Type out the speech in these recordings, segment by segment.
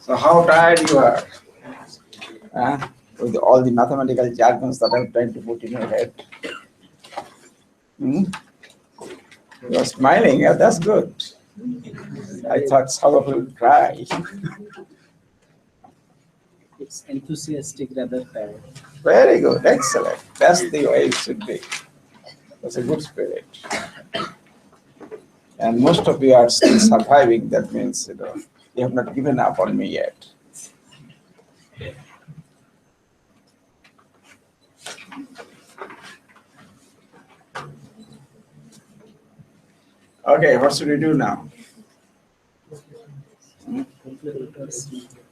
So how tired you are? With all the mathematical jargons that I'm trying to put in your head. You're smiling, yeah, that's good. I thought some of you would cry. It's enthusiastic rather tired. Very good, excellent. That's the way it should be. That's a good spirit. And most of you are still surviving. That means, you have not given up on me yet. Okay, what should we do now?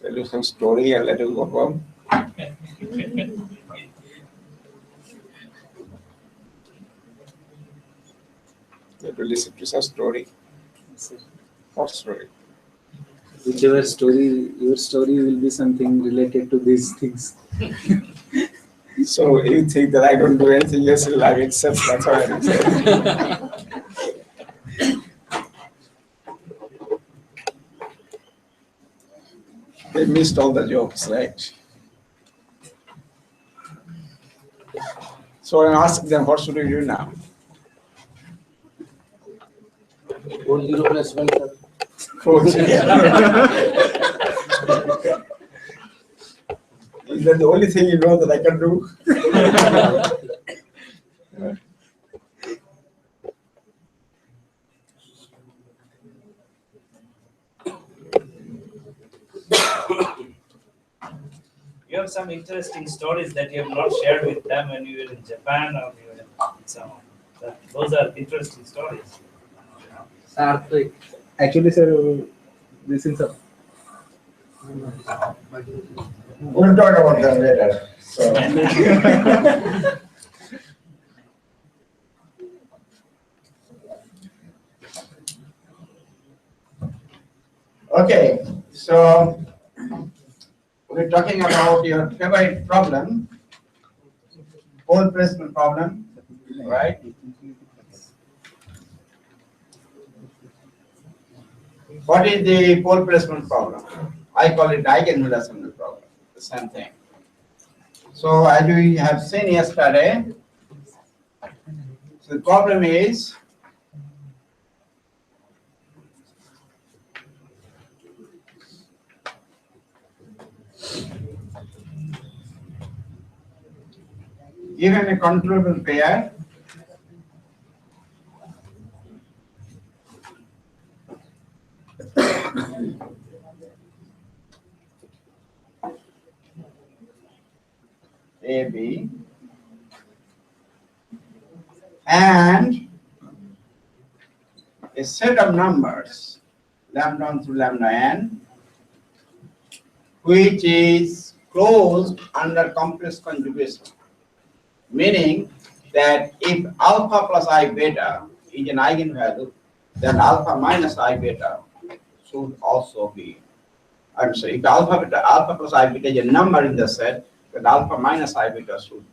Tell you some story and let you go home. You have to listen to some story. What story? Whichever story, your story will be something related to these things. So you think that I don't do anything else in life except that's what I'm saying. They missed all the jokes, right? So I'm asking them, what should we do now? 4 0 plus 1. Is that the only thing you know that I can do? You have some interesting stories that you have not shared with them when you were in Japan or you were in some. Those are interesting stories. Actually, sir, this is a. We'll talk about that later. So. Okay, so we're talking about your favorite problem, pole placement problem, right? What is the pole placement problem? I call it eigenvalue assembly problem, the same thing. So as we have seen yesterday, so the problem is given a controllable pair, A, B, and a set of numbers, lambda 1 through lambda n, which is closed under complex conjugation, meaning that if alpha plus I beta is an eigenvalue, then alpha minus I beta should also be, I'm sorry, if alpha plus I beta is a number in the set, then alpha minus I beta should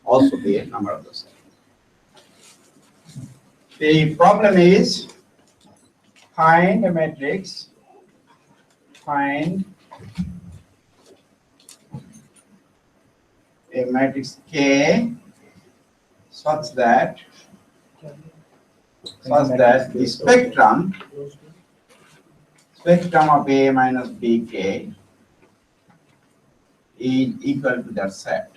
also be a number of the set. The problem is find a matrix, find a matrix K such that the spectrum spectrum of A minus BK is equal to that set.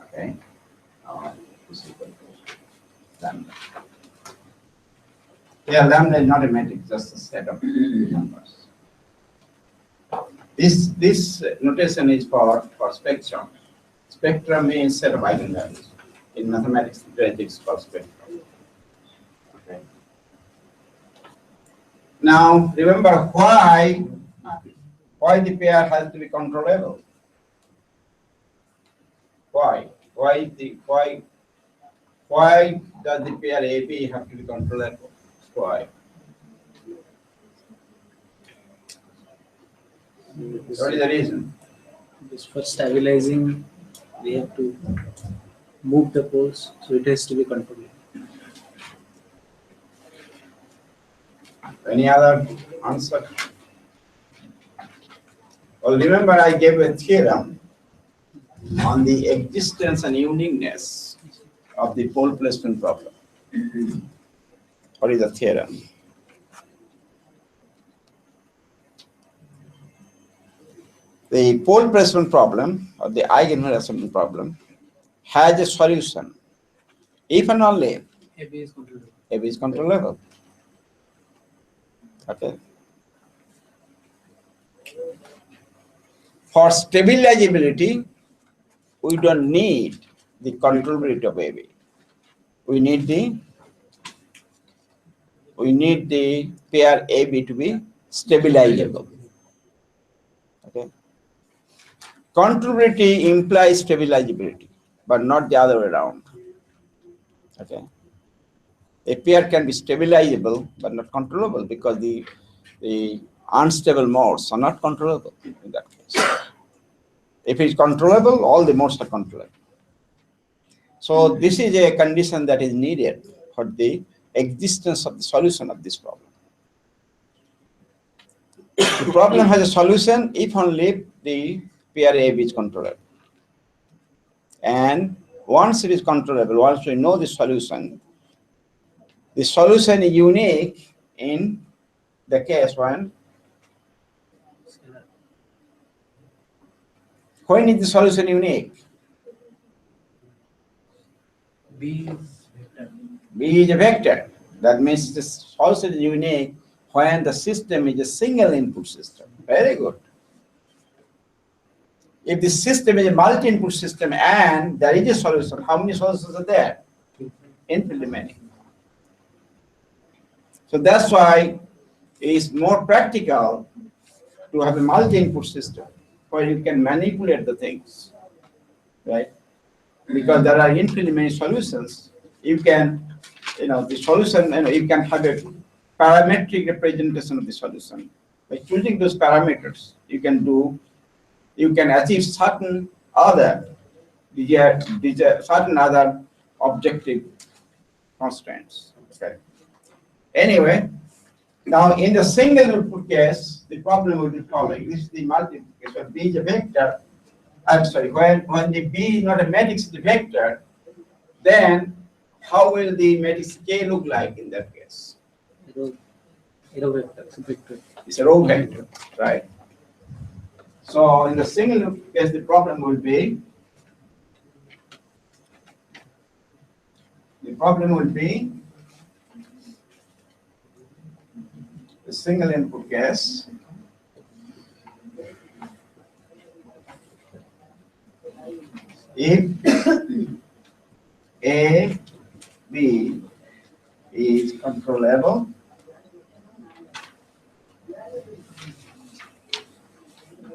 Okay. Is equal to lambda. Yeah, lambda is not a matrix, just a set of numbers. This notation is for spectrum. Spectrum means set of eigenvalues. In mathematics, it's called spectrum. Okay. Now remember why the pair has to be controllable. Why? Why does the pair AB have to be controllable? Why? What is the reason? Because for stabilizing, we have to move the poles, so it has to be controlled. Any other answer? Well, remember I gave a theorem on the existence and uniqueness of the pole placement problem. What is the theorem? The pole placement problem or the eigenvalue assignment problem has a solution if and only AB is controllable. AB is controllable. Okay. For stabilizability, we don't need the controllability of AB. We need the pair AB to be stabilizable. Okay. Controllability implies stabilizability, but not the other way around. Okay. A pair can be stabilizable but not controllable because the unstable modes are not controllable in that case. If it's controllable, all the modes are controllable. So this is a condition that is needed for the existence of the solution of this problem. The problem has a solution if only the pair AB is controllable. And once it is controllable, once we know the solution is unique in the case when is the solution unique? B is vector. B is a vector. That means the solution is unique when the system is a single input system. Very good. If the system is a multi-input system and there is a solution, how many solutions are there? Infinitely many. So that's why it is more practical to have a multi-input system where you can manipulate the things, right? Because there are infinitely many solutions. You can, the solution, you can have a parametric representation of the solution. By choosing those parameters, you can achieve certain other objective constraints. Okay. Anyway, now in the single input case, the problem will be following. This is the multi case where B is a vector. I'm sorry, when the B is not a matrix, it's a vector, then how will the matrix K look like in that case? Row vector. Vector. It's a row vector, right? So in the single case, the problem will be the single input case. If A, B is controllable,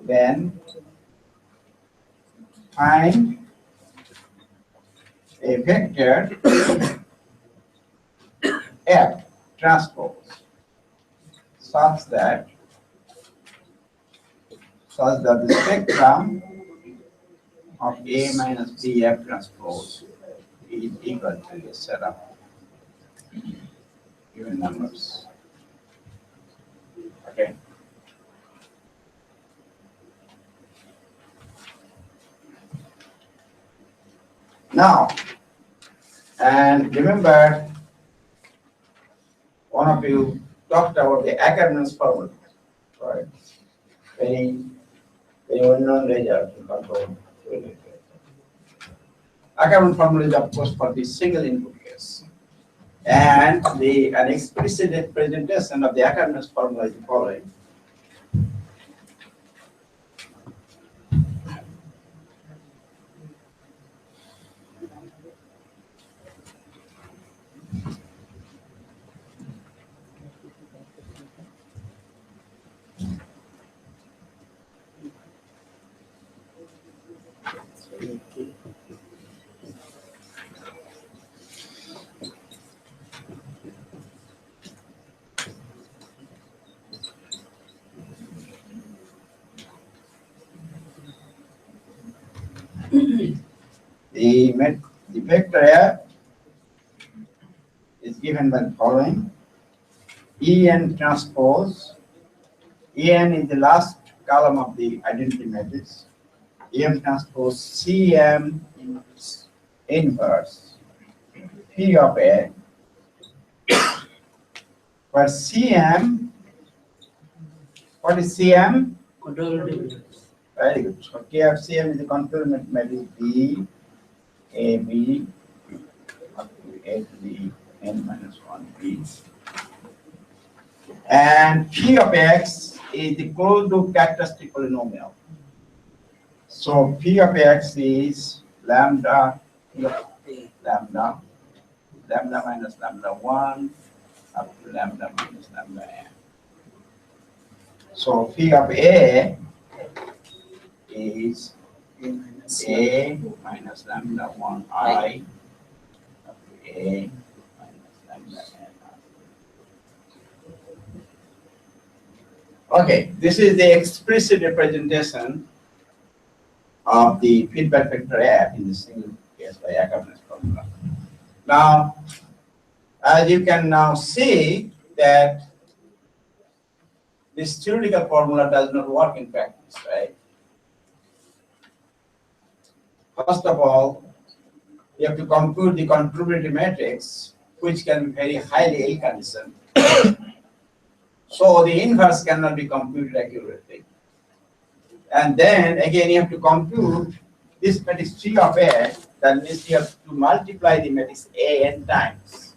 then find a vector F transpose such that the spectrum of A minus B F transpose is equal to the set of given numbers. Okay. Now, And remember, one of you talked about the Ackermann's formula, right? Very, very well-known result to control. Ackermann formula is of course for the single input case. And an explicit representation of the Ackermann's formula is the following. The vector F is given by the following. En transpose. En is the last column of the identity matrix. En transpose Cm inverse P of A. For Cm, what is Cm? Control. Very good. So K of Cm is the complement matrix B, A, B, up to A to the n minus 1 B. And P of X is the closed loop characteristic polynomial. So P of X is lambda, lambda, lambda minus lambda 1 up to lambda minus lambda n. So P of A is A minus lambda 1 I up to A minus lambda n. Okay, this is the explicit representation of the feedback vector F in the single case by Ackermann's formula. Now, as you can now see that this theoretical formula does not work in practice, right? First of all, you have to compute the contributory matrix, which can be very highly ill-conditioned. So the inverse cannot be computed accurately. And then again, you have to compute this matrix G of A. That means you have to multiply the matrix A n times.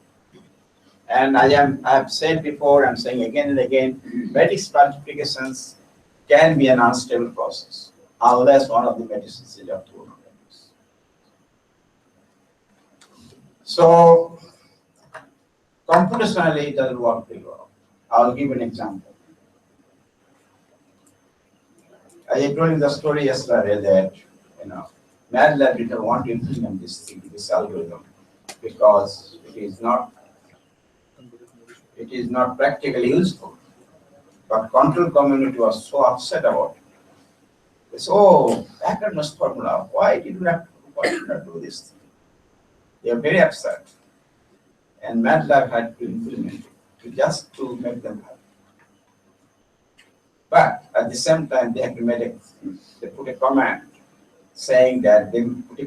And I have said before, I'm saying again and again, matrix multiplications can be an unstable process unless one of the matrices is of two matrix. So computationally, it doesn't work very well. I'll give an example. I told you the story yesterday that MATLAB didn't want to implement this algorithm because it is not practically useful. But control community was so upset about it. They said, "Oh, Ackermann's formula. Why did you not do this?" They are very upset, and MATLAB had to implement it just to make them happy. But at the same time, they have to they put a comment saying that they put a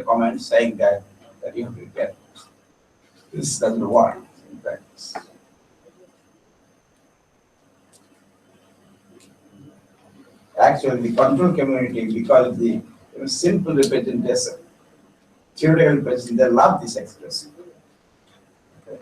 comment saying that you have to get this doesn't work in practice. Actually, the control community, because of the simple representation, theoretical representation, they love this expression. Okay.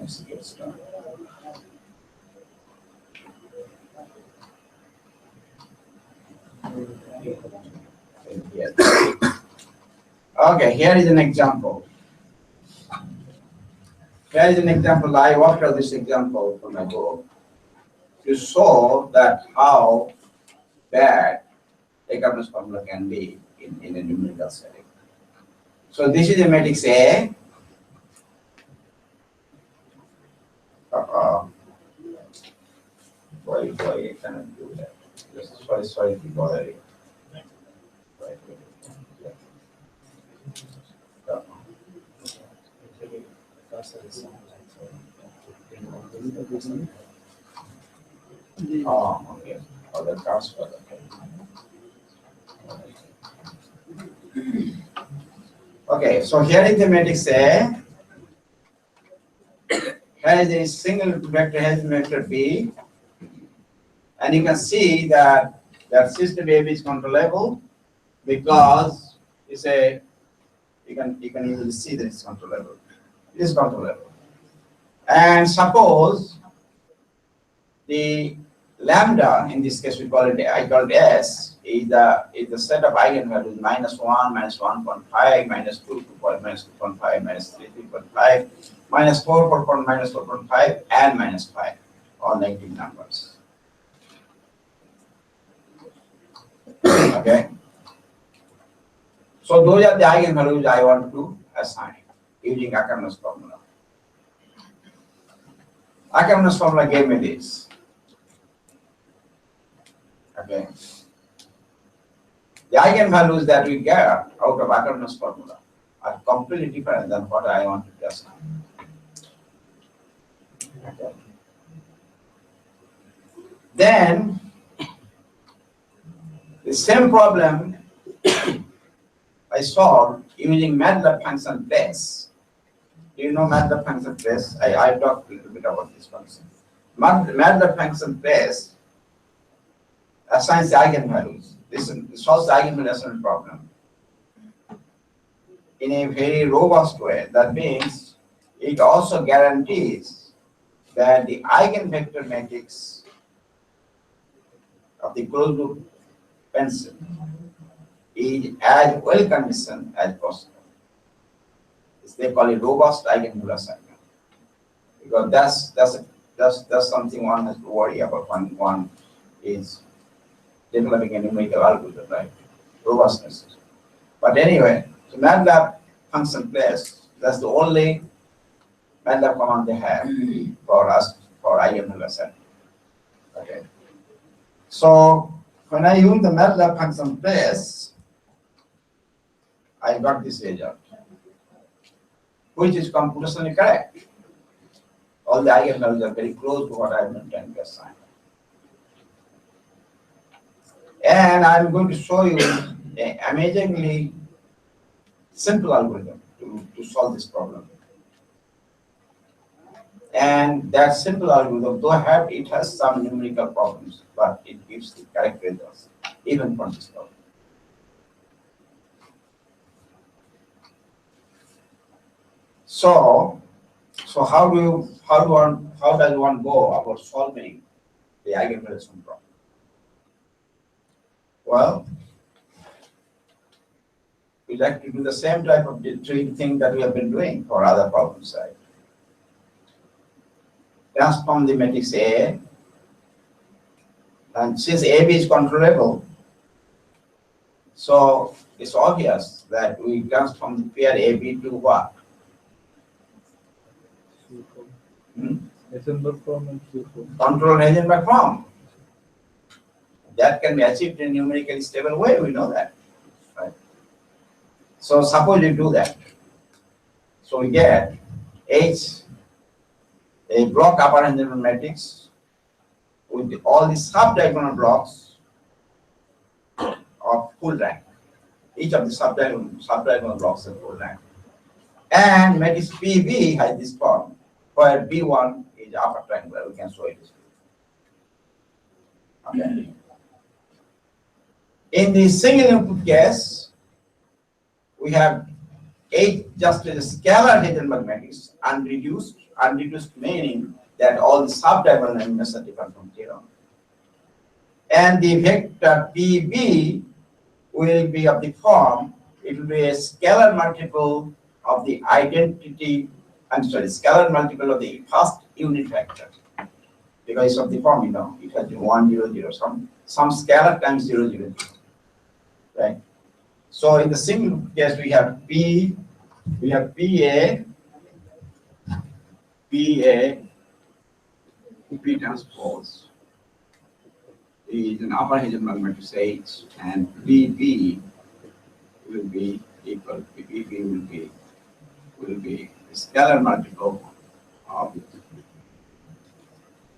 Let's get started. Okay, here is an example. Here is an example. I worked out this example from my book to show that how bad Ackermann's formula can be in a numerical setting. So this is the matrix A. Why I cannot do that? Sorry to bother you. Oh, okay. Oh, the transfer. Okay. Okay, so here is the matrix A. Here is a single vector, here is vector B. And you can see that system A B is controllable because it's a you can easily see that it's controllable. It is controllable. And suppose the lambda, in this case we call it I call it S, is the set of eigenvalues -1, -1.5, -2, 2.5, -3, 3.5, -4, 4, -4.5, and -5, all negative numbers. Okay. So those are the eigenvalues I want to assign using Ackermann's formula. Ackermann's formula gave me this. Okay. The eigenvalues that we get out of Ackermann's formula are completely different than what I want to assign. Okay. Then the same problem I solved using MATLAB function trace. Do you know MATLAB function trace? I talked a little bit about this function. MATLAB function trace assigns the eigenvalues. This solves the eigenvalue assignment problem in a very robust way. That means it also guarantees that the eigenvector matrix of the closed loop pencil is as well conditioned as possible. They call it robust eigenvalue assignment because that's something one has to worry about when one is developing a numerical algorithm, right? Robustness. But anyway, so MATLAB function trace, that's the only MATLAB command they have for us for eigenvalue assignment. Okay. So when I use the MATLAB function trace, I got this result, which is computationally correct. All the eigenvalues are very close to what I've been trying to assign. And I'm going to show you an amazingly simple algorithm to solve this problem. And that simple algorithm, though it has some numerical problems, but it gives the correct results, even for this problem. So how does one go about solving the eigenvalue problem? Well, we like to do the same type of thing that we have been doing for other problems, right? Transform the matrix A, and since AB is controllable, so it's obvious that we transform the pair AB to what? Heisenberg form and Q form. Control Heisenberg form. That can be achieved in a numerically stable way, we know that. Right? So suppose you do that. So we get H, a block upper Heisenberg matrix with all the sub-diagonal blocks of full rank. Each of the sub-diagonal blocks is full rank. And matrix PB has this form, where B1 is upper triangular. We can show it this way. Okay. In the single input case, we have H just as a scalar Heisenberg matrix, unreduced meaning that all the sub-diagonal elements are different from 0. And the vector PB will be of the form, it will be a scalar multiple of the scalar multiple of the first unit vector. Because of the form, it has 1, 0, 0, some scalar times 0, 0, 0. Right? So in the single case, we have P transpose is an upper Heisenberg matrix H, and PB will be equal. PB will be scalar multiple of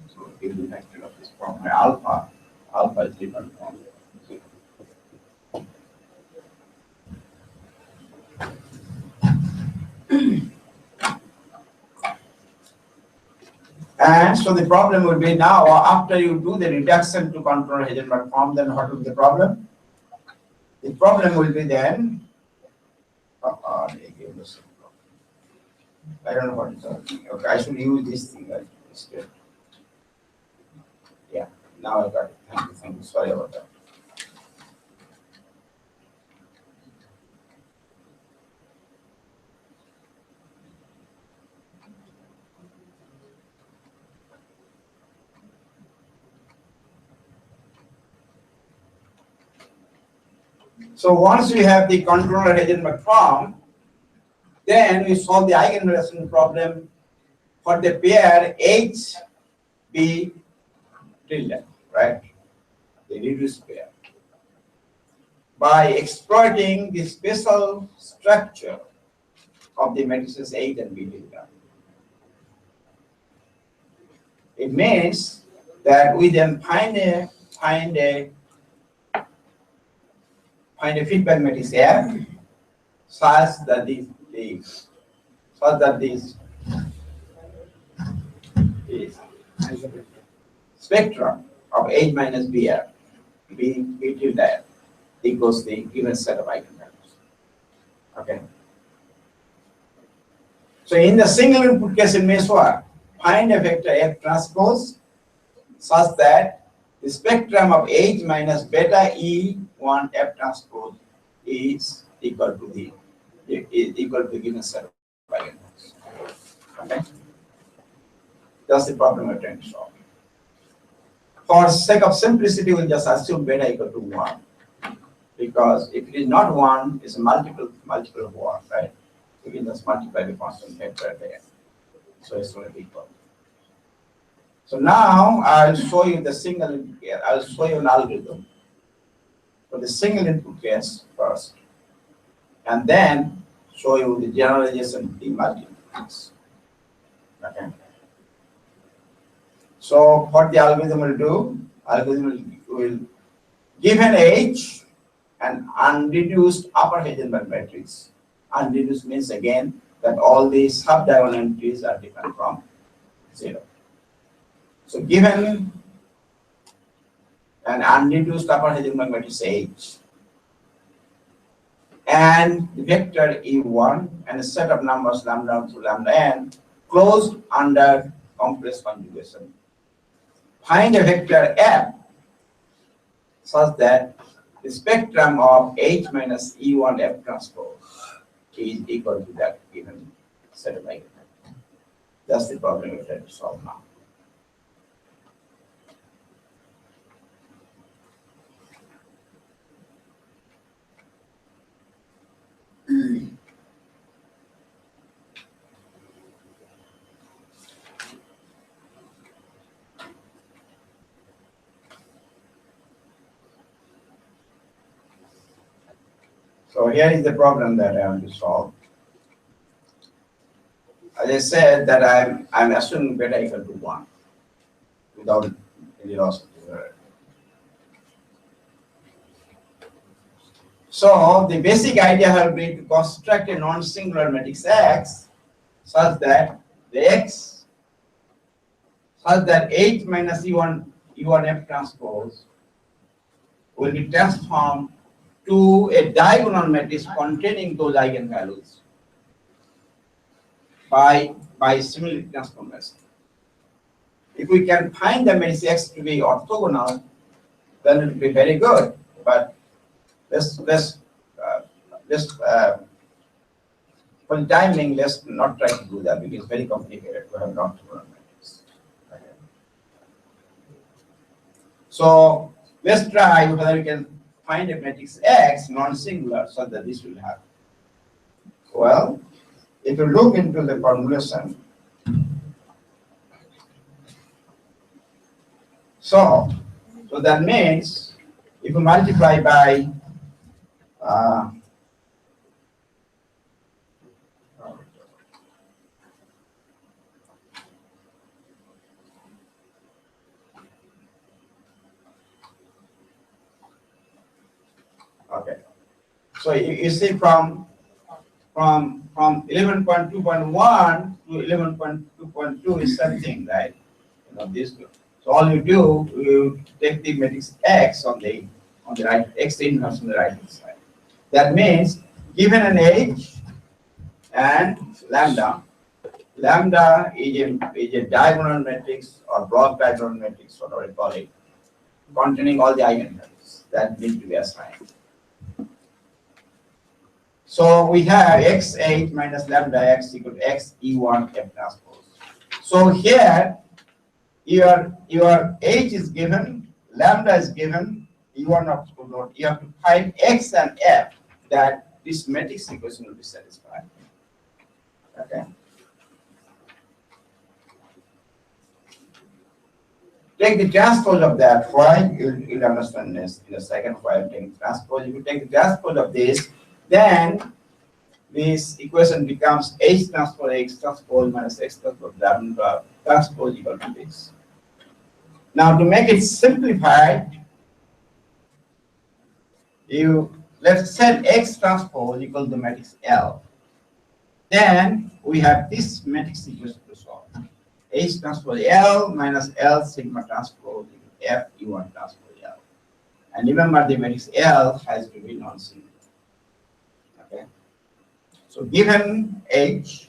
so it will be vector of this form where alpha is different from 0. And so the problem would be now after you do the reduction to control Heisenberg form, then what will be the problem? The problem will be then. They gave us some problem. I don't know what it's talking. Okay, I should use this thing instead. Yeah, now I got it. Thank you. Sorry about that. So once we have the controller Heisenberg form, then we solve the eigenrelation problem for the pair H, B, tilde, right? The reduced pair. By exploiting the special structure of the matrices H and B tilde. It means that we then find a feedback matrix F such that this spectrum of H minus BR B tilde equals the given set of eigenvalues. Okay. So in the single input case, it means what? Find a vector F transpose such that the spectrum of H minus beta E1 F transpose is equal to the given set of eigenvalues. Okay. That's the problem we're trying to solve. For sake of simplicity, we'll just assume beta equal to 1. Because if it is not 1, it's a multiple of 1, right? We can just multiply the constant factor at the end. So it's going to be equal. So now I'll show you the single input case. I'll show you an algorithm for the single input case first. And then show you the generalization of the multi-input case. Okay. So what the algorithm will do, will give an H an unreduced upper Heisenberg matrix. Unreduced means again that all the sub-diagonal entries are different from 0. So given an unreduced upper Heisenberg matrix H and the vector E1 and a set of numbers lambda to lambda n closed under complex conjugation. Find a vector F such that the spectrum of H minus E1 F transpose is equal to that given set of eigenvectors. That's the problem we're trying to solve now. So here is the problem that I want to solve. As I said that I'm assuming beta equal to 1 without any loss of the error. So the basic idea will be to construct a non-singular matrix X such that H minus E1 F transpose will be transformed to a diagonal matrix containing those eigenvalues by similarity transformation. If we can find the matrix X to be orthogonal, then it will be very good. But let's for the time being, let's not try to do that because it's very complicated to have an orthogonal matrix. Okay. So let's try whether we can find a matrix X non-singular so that this will happen. Well, if you look into the formulation, so that means if you multiply by Okay. So you see from 11.2.1 to 11.2.2 is something, right? You know this. So all you do, you take the matrix X on the right, X inverse on the right hand side. That means given an age and lambda, lambda is a diagonal matrix or block diagonal matrix, whatever you call it, containing all the eigenvalues that need to be assigned. So we have x8 minus lambda x equal to x e1 f transpose. So here your h is given, lambda is given, e1 of node. You have to find x and f that this matrix equation will be satisfied. Okay. Take the transpose of that. Why? You'll understand this in a second. Why I'm taking transpose. If you take the transpose of this, then this equation becomes h transpose x transpose minus x transpose lambda transpose equal to this. Now to make it simplified, let's set x transpose equal to matrix L. Then we have this matrix equation to solve. H transpose L minus L sigma transpose F E1 transpose L. And remember the matrix L has to be non-singular. Okay. So given H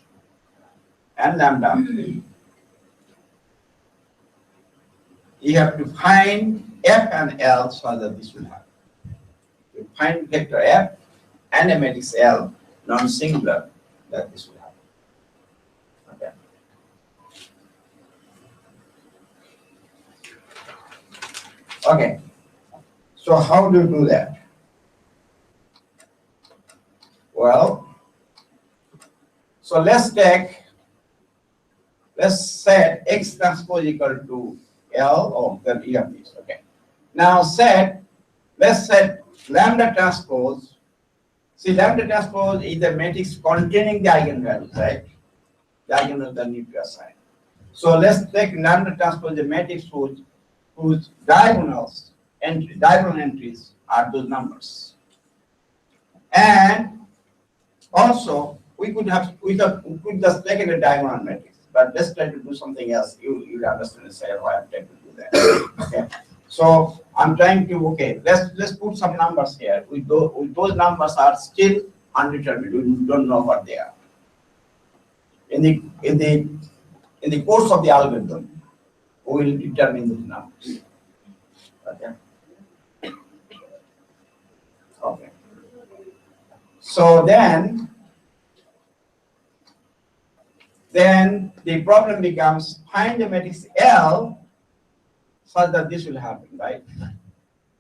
and lambda, you have to find F and L so that this will happen. You find vector F and a matrix L non-singular, that this will happen. Okay. Okay. So how do you do that? Well, so let's set x transpose equal to L. Oh, then you have this. Okay. Now let's set lambda transpose. See, lambda transpose is the matrix containing the eigenvalues, right? The eigenvalues that need to be assigned. So let's take lambda transpose, the matrix whose diagonal entries are those numbers. And also we could just take a diagonal matrix, but let's try to do something else. You'll understand why I'm trying to do that. Okay. So I'm trying to, okay, let's put some numbers here. With those numbers are still undetermined. We don't know what they are. In the course of the algorithm, we will determine those numbers. Okay. Okay. So then the problem becomes find the matrix L such that this will happen, right?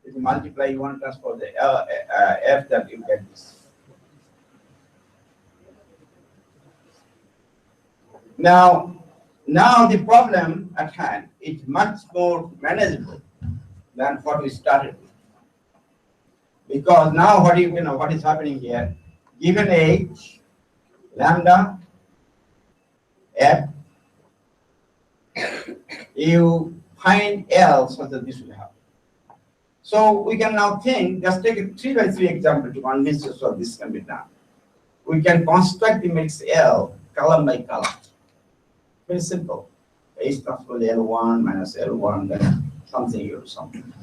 If you multiply E1 transpose the F, that you get this. Now the problem at hand is much more manageable than what we started with. Because now what is happening here, given H, lambda, F, you find L so that this will happen. So we can now think, just take a 3x3 example to convince us that this can be done. We can construct the matrix L column by column. Very simple. H transpose L1 minus L1, then something here, something.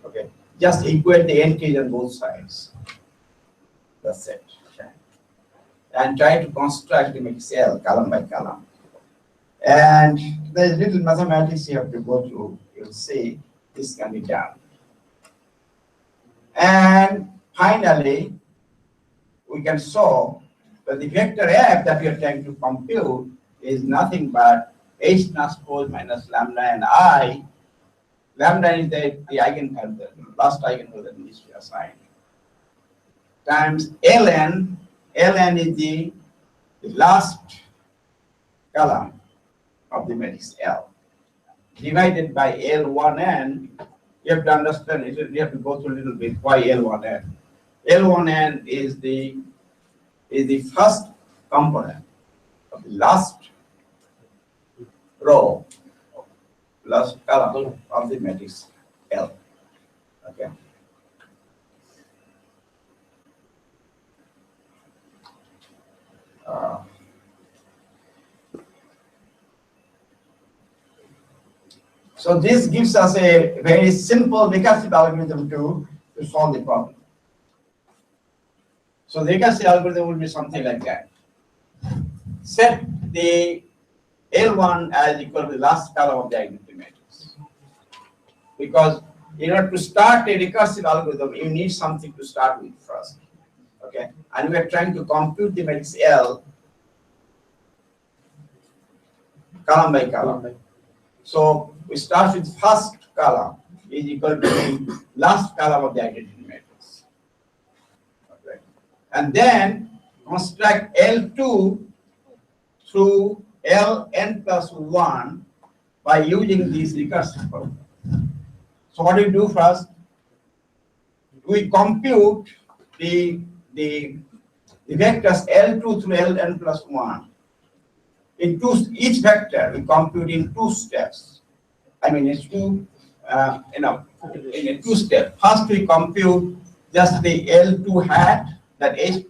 Okay. Just equate the entries on both sides. That's it. Okay. And try to construct the matrix L column by column. And there's little mathematics you have to go through. You'll see this can be done. And finally, we can show that the vector F that we are trying to compute is nothing but H transpose minus lambda and I. Lambda is the eigenvalue, the last eigenvalue that needs to be assigned, times ln. Ln is the last column of the matrix L, divided by L1n. You have to understand it. You have to go through a little bit why L1n. L1n is the first component of the last row, last column of the matrix L. Okay. Uh, so this gives us a very simple recursive algorithm to solve the problem. So the recursive algorithm will be something like that. Set the L1 as equal to the last column of the identity matrix. Because in order to start a recursive algorithm, you need something to start with first. Okay, and we are trying to compute the matrix L column by column. So we start with first column is equal to the last column of the identity matrix. Okay. And then construct L2 through Ln plus 1 by using this recursive problem. So what do we do first? We compute the vectors L2 through Ln plus 1. In each vector we compute in 2 steps. I mean, it's two, in a 2 step. First we compute just the L2 hat, that H,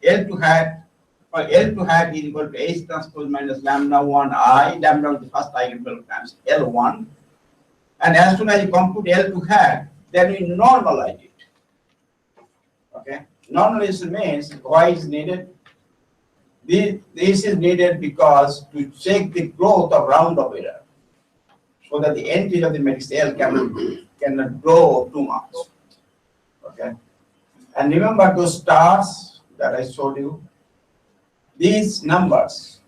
L2 hat, or L2 hat is equal to H transpose minus lambda 1 I, lambda is the first eigenvalue times L1. And as soon as you compute L2 hat, then we normalize it. Okay, normalization means why is needed? This is needed because to check the growth of round-up error, so that the entry of the matrix L cannot grow too much. Okay, and remember those stars that I showed you. These numbers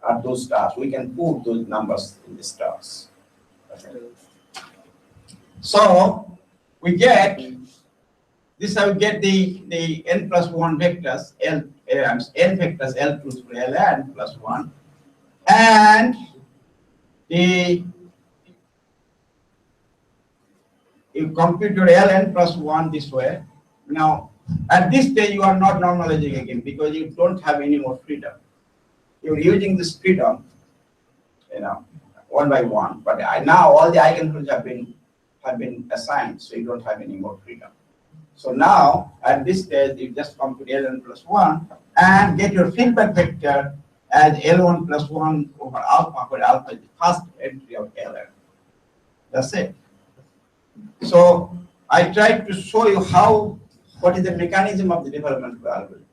are those stars. We can put those numbers in the stars. Okay. So we get this. I will get the n plus 1 vectors n vectors L2 through Ln plus 1, and you compute your Ln plus 1 this way. Now at this stage you are not normalizing again because you don't have any more freedom. You're using this freedom, one by one. But now all the eigenvalues have been assigned, so you don't have any more freedom. So now at this stage you just compute Ln plus 1 and get your feedback vector as L1 plus 1 over alpha, where alpha is the first entry of Ln. That's it. So I tried to show you what is the mechanism of the development of the algorithm.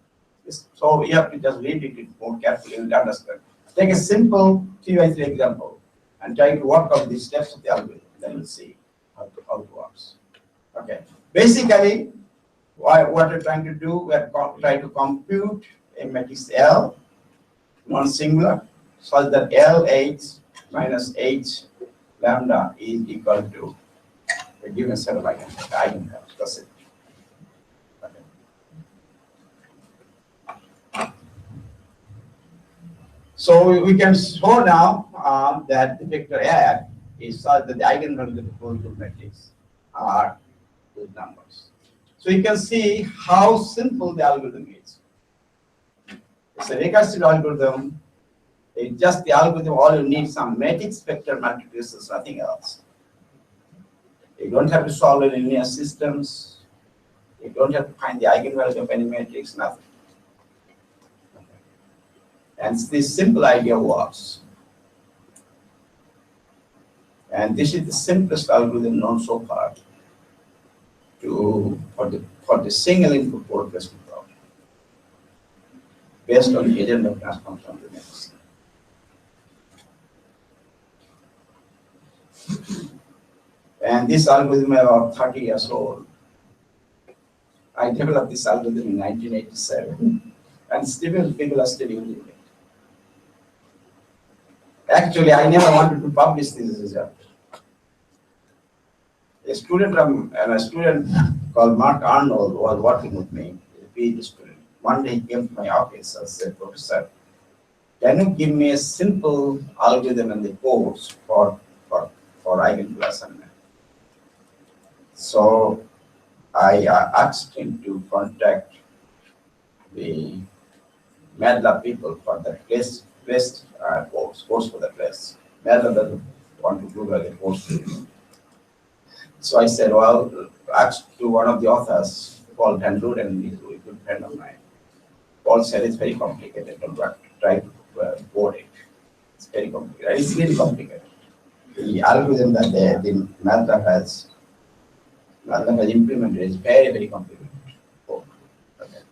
So you have to just read it more carefully and understand. Take a simple 3x3 example and try to work out the steps of the algorithm. Then you'll see how it works. Okay. Basically, what we're trying to do, we're trying to compute a matrix L, non-singular, such that LH minus H lambda is equal to a given set of eigenvalues. That's it. Okay. So we can show now that the vector F is such that the eigenvalues of the closed matrix are those numbers. So you can see how simple the algorithm is. It's a recursive algorithm. It's just the algorithm. All you need some matrix vector multiplications, nothing else. You don't have to solve any linear systems. You don't have to find the eigenvalues of any matrix, nothing. And this simple idea works. And this is the simplest algorithm known so far for the single input pole placement problem, based on the agent of transform from the next. And this algorithm is about 30 years old. I developed this algorithm in 1987, and still people are still using it. Actually, I never wanted to publish this result. A student called Mark Arnold was working with me, a PhD student. One day he came to my office and said, "Professor, can you give me a simple algorithm in the course for eigenvalue assignment?" So I asked him to contact the MATLAB people for the course for the class. MATLAB doesn't want to do like a course. So I said, well, asked to one of the authors, Paul Van Luden, he's a good friend of mine. Paul said it's very complicated. Don't try to board it. It's very complicated. It's really complicated. The algorithm that the MATLAB has implemented is very, very complicated. Okay.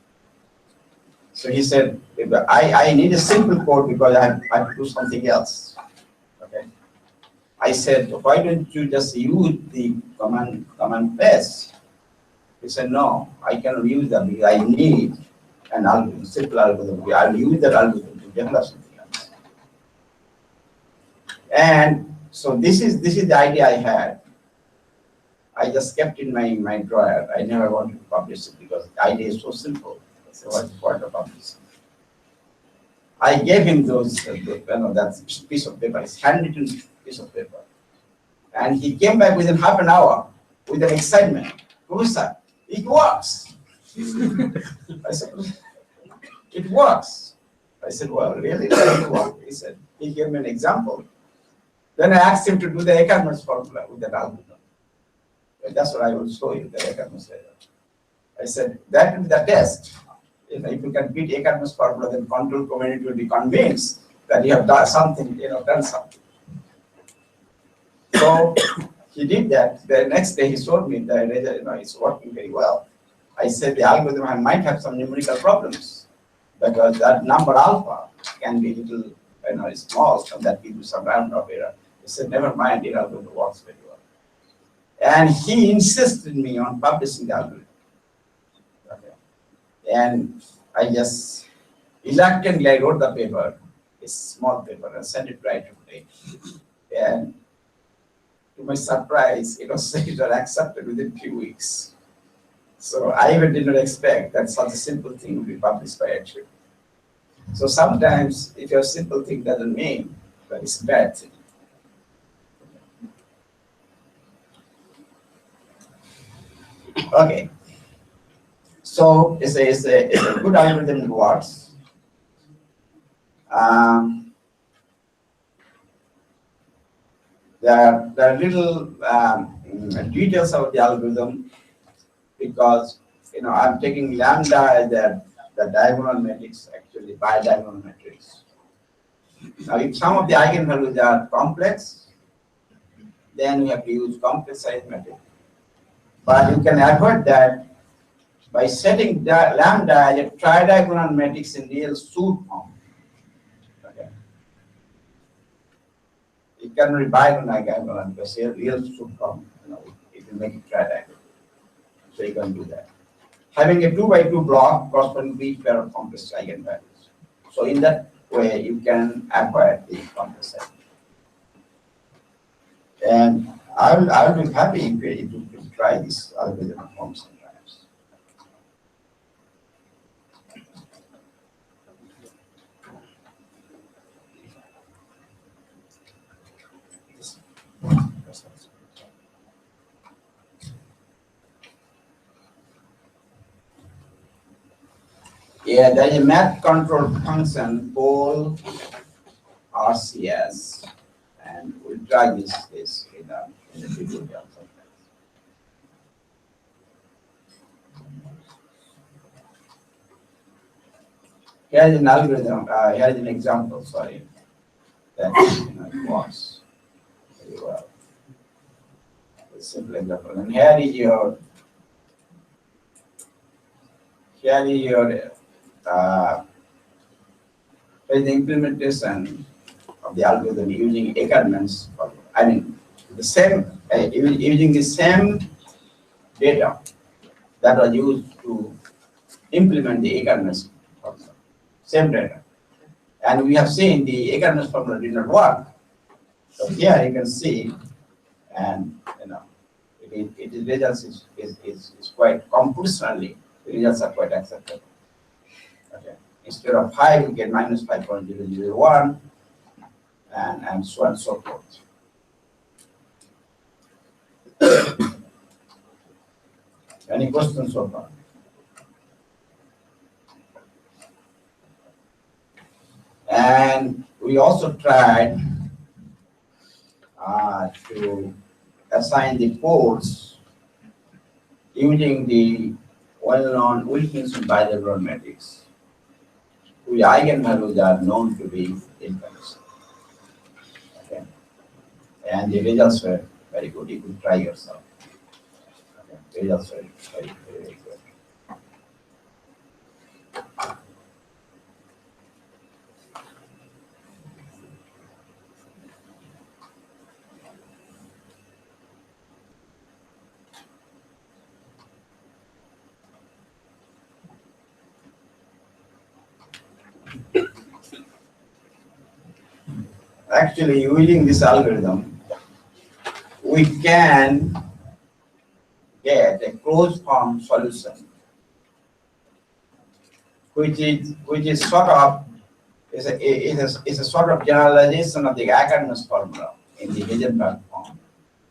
So he said, I need a simple code because I have to do something else. Okay. I said, why don't you just use the command paste? He said, no, I cannot use that because I need an algorithm, simple algorithm. I'll use that algorithm to develop something else. And so this is the idea I had. I just kept in my drawer. I never wanted to publish it because the idea is so simple. So what's the point of publishing? I gave him that piece of paper, his handwritten piece of paper. And he came back within half an hour with an excitement. Professor, it works. I said, it works. I said, well, really? Does it work? He said, he gave me an example. Then I asked him to do the Ackermann's formula with that algorithm. And that's what I will show you, the Ackermann's later. I said, that is the test. If you can beat Ackermann's formula, then control community will be convinced that you have done something, done something. So he did that. The next day he showed me that it's working very well. I said the algorithm might have some numerical problems because that number alpha can be little small, and that gives you some round of error. He said, never mind, the algorithm works very well. And he insisted me on publishing the algorithm. Okay. And I just reluctantly I wrote the paper, a small paper, and sent it right away. And to my surprise, it was accepted within a few weeks. So I even did not expect that such a simple thing would be published by actually. So sometimes, if your simple thing doesn't mean that it's a bad thing. Okay. So it's a good algorithm that works. There are little details of the algorithm because I'm taking lambda as the diagonal matrix, actually bidiagonal matrix. Now, if some of the eigenvalues are complex, then we have to use complex arithmetic. But you can avoid that by setting lambda as a tridiagonal matrix in real suit form. Okay. It cannot be bidiagonal because here real suit form, it will make it tridiagonal. So you can do that. Having a 2x2 block corresponding to each pair of complex eigenvalues. So in that way, you can avoid the complex eigenvalues. And I will be happy if you try this algorithm at home sometimes. Yeah, there is a math control function called RCS, and we'll try this in the tutorial sometimes. Here is an algorithm. Here is an example. Sorry, that it works very well. A simple example, and here is your the implementation of the algorithm using Ackermann's formula. I mean, the same using the same data that was used to implement the Ackermann's formula. Same data, and we have seen the Ackermann's formula did not work. So here you can see, and it results is quite computationally. The results are quite acceptable. Okay. Instead of 5, you get minus 5.001, and so on and so forth. Any questions so far? And we also tried to assign the poles using the well-known Wilkinson bidiagonal matrix. whose eigenvalues are known to be ill-conditioned. Okay. And the results were very good. You could try yourself. Okay. The results were very good. Actually, using this algorithm, we can get a closed form solution, which is sort of is a sort of generalization of the academic formula in the Heisenberg form.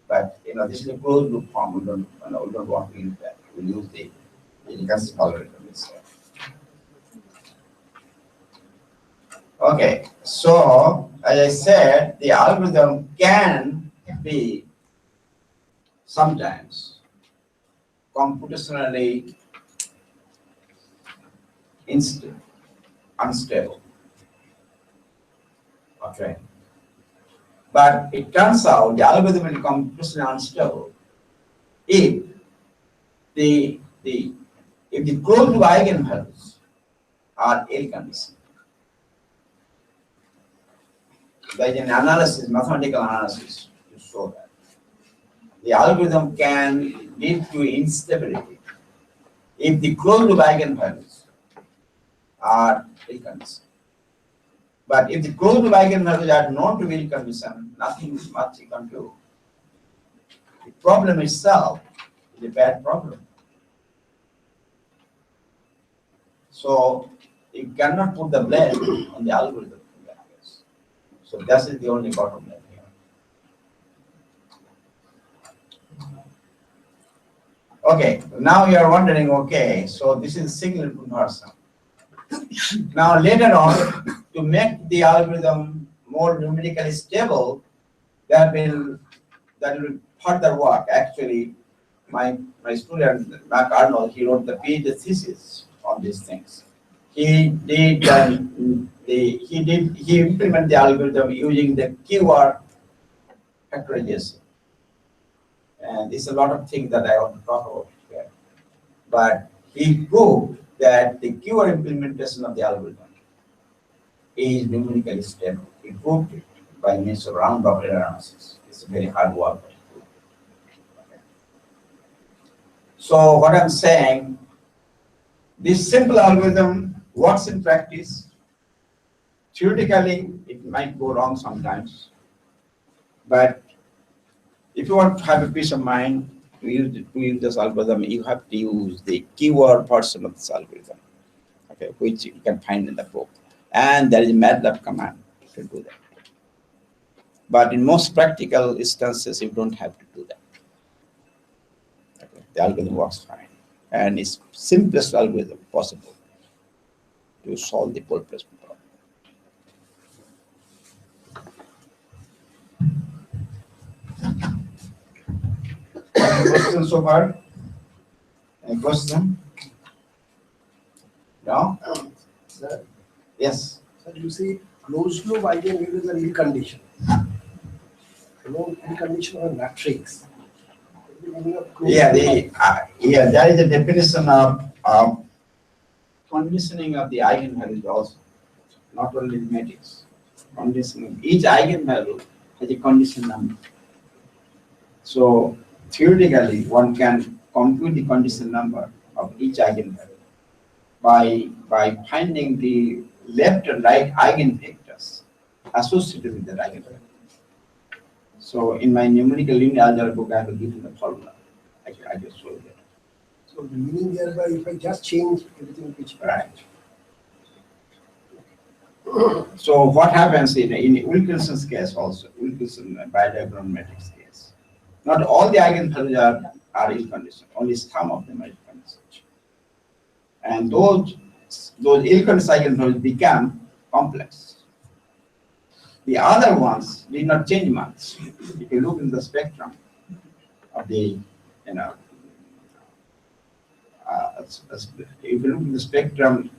But this is a closed loop form. We don't want to use that. We use the recursive algorithm itself. Okay, so as I said, the algorithm can be sometimes computationally unstable. Okay, but it turns out the algorithm will be computationally unstable if the closed loop eigenvalues are ill-conditioned. There is an analysis, mathematical analysis, to show that the algorithm can lead to instability if the closed loop eigenvalues are ill-conditioned. But if the closed loop eigenvalues are known to be ill-conditioned, nothing much you can do. The problem itself is a bad problem. So you cannot put the blame on the algorithm in that case. So that is the only bottom line here. Okay, now you are wondering, okay, so this is single input version. Now later on, to make the algorithm more numerically stable, that will further work. Actually, my student Mark Arnold, he wrote the PhD thesis on these things. He implemented the algorithm using the keyword factorization. And there's a lot of things that I want to talk about here. But he proved that the keyword implementation of the algorithm is numerically stable. He proved it by means of round robin analysis. It's a very hard work. Okay. So what I'm saying, this simple algorithm works in practice. Theoretically, it might go wrong sometimes. But if you want to have a peace of mind to use this algorithm, you have to use the keyword portion of this algorithm, okay, which you can find in the book. And there is a MATLAB command to do that. But in most practical instances, you don't have to do that. Okay. The algorithm works fine. And it's simplest algorithm possible to solve the pole placement problem. Any questions so far? Any question? No? Sir, Yes. sir, you see, closed loop eigenvalues are ill conditioned. Ill condition of a matrix. Yeah, there is a definition of conditioning of the eigenvalues also, not only the matrix. Conditioning each eigenvalue has a condition number. So theoretically, one can compute the condition number of each eigenvalue by finding the left and right eigenvectors associated with that eigenvalue. So in my numerical linear algebra book, I have given the formula. I just showed it. So the meaning thereby, if I just change everything which Right. So what happens in Wilkinson's case also, Wilkinson bidiagonal matrix case, not all the eigenvalues are ill-conditioned, only some of them are ill-conditioned. And those ill-conditioned eigenvalues become complex. The other ones did not change much. If you look in the spectrum of the, if you look in the spectrum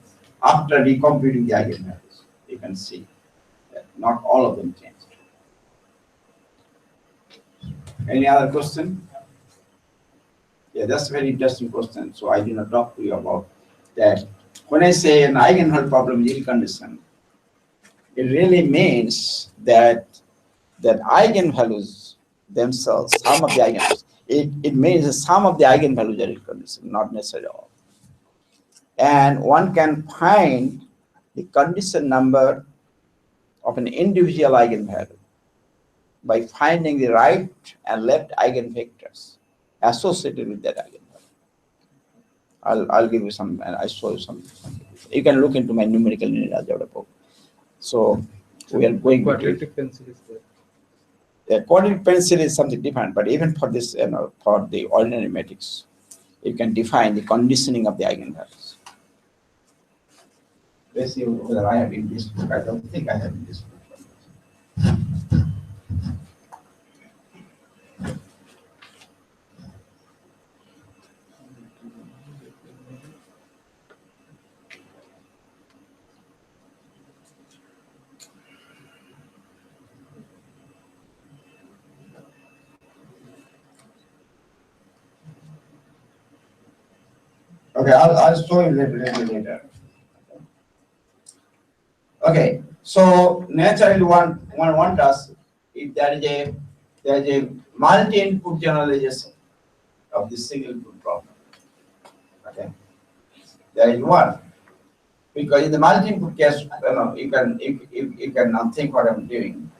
after recomputing the eigenvalues. You can see that not all of them changed. Any other question? Yeah, that's a very interesting question. So I did not talk to you about that. When I say an eigenvalue problem is ill conditioned, it really means that eigenvalues themselves, sum of the eigenvalues, it means the sum of the eigenvalues are ill conditioned, not necessarily all. And one can find the condition number of an individual eigenvalue by finding the right and left eigenvectors associated with that eigenvalue. I'll give you some, and I show you some. You can look into my numerical linear algebra book. So we are going to Quadratic pencil is there. the quadratic pencil is something different, but even for this, for the ordinary matrix, you can define the conditioning of the eigenvalues. Let's see whether I have in this book. I don't think I have in this book. Okay, I'll show you later. Okay, so naturally one does, if there is a multi-input generalization of this single input problem. Okay, there is one, because in the multi-input case, you can now think what I'm doing.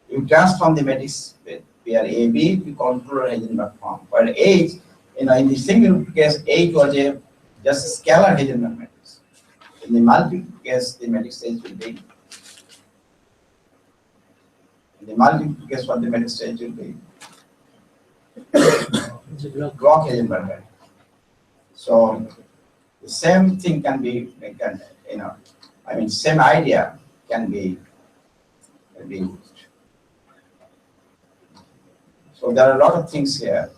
You transform the matrix pair A B to control Heisenberg form. But H, in the single case, H was just a scalar Heisenberg matrix. In the multiple case, the matrix H will be. In the multiple case, what the matrix H will be? Block Heisenberg matrix. So the same thing can be, same idea can be used. So there are a lot of things here.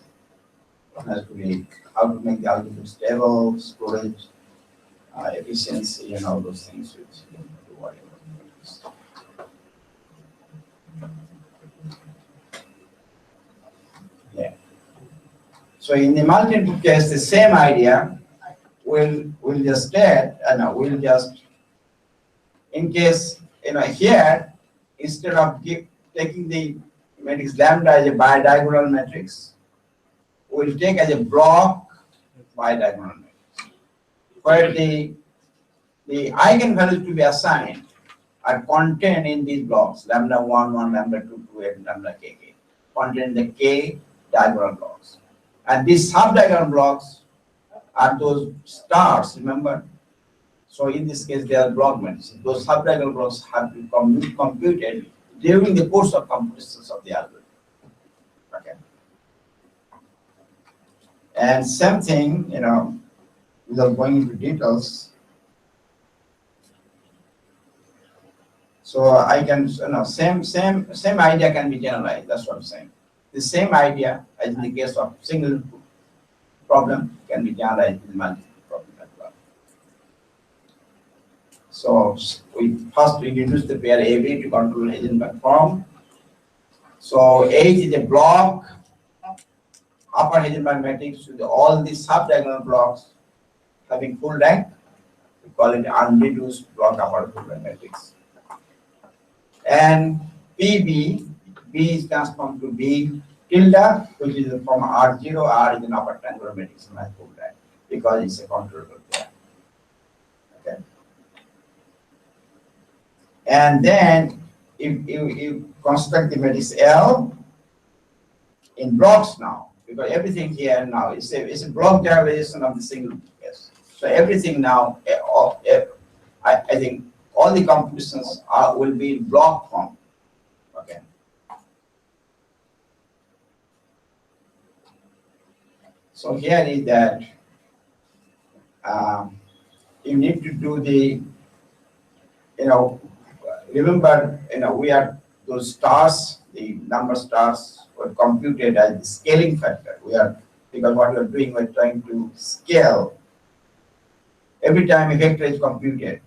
One has to be how to make the algorithm stable, storage, efficiency, and all those things. Whatever. Yeah. So in the multi-input case, the same idea will just state, we'll just, in case, here, instead of taking the matrix lambda as a bidiagonal matrix, we'll take as a block bidiagonal matrix, where the eigenvalues to be assigned are contained in these blocks, lambda 1, 1, lambda 2, 2, and lambda k, contained in the k diagonal blocks. And these sub-diagonal blocks are those stars, remember? So in this case, they are block matrices. Those sub-diagonal blocks have to be computed during the course of computations of the algorithm. Okay. And same thing, without going into details. So I can, same idea can be generalized. That's what I'm saying. The same idea, as in the case of single input problem, can be generalized in multiple problem as well. So we introduce the pair AB to control Heisenberg form. So H is a block, upper Heisenberg matrix with all these sub-diagonal blocks having full rank. We call it unreduced block upper full rank matrix. And PB, B is transformed to B tilde, which is from R0, R is an upper triangular matrix in my full rank, because it's a controllable pair. Okay. And then if you construct the matrix L in blocks now, because everything here now is a block derivation of the single case. So everything now, I think all the computations will be in block form. Okay. So here is that you need to do the, remember, we are those stars, the number stars were computed as the scaling factor. Because what we are doing, we're trying to scale every time a vector is computed,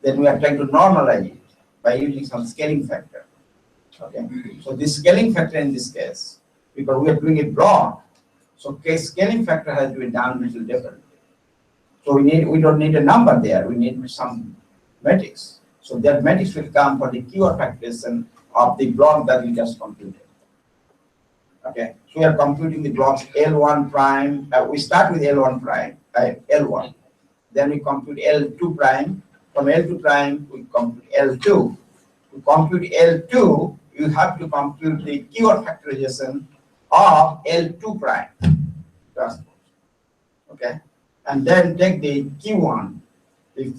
then we are trying to normalize it by using some scaling factor. Okay, so this scaling factor in this case, because we are doing a block, so scaling factor has to be done a little differently. So we don't need a number there, we need some matrix. So that matrix will come for the keyword factorization of the block that we just computed. Okay, so we are computing the blocks L1 prime. We start with L1 prime, L1. Then we compute L2 prime. From L2 prime, we compute L2. To compute L2, you have to compute the keyword factorization of L2 prime transpose. Okay, and then take the Q1, the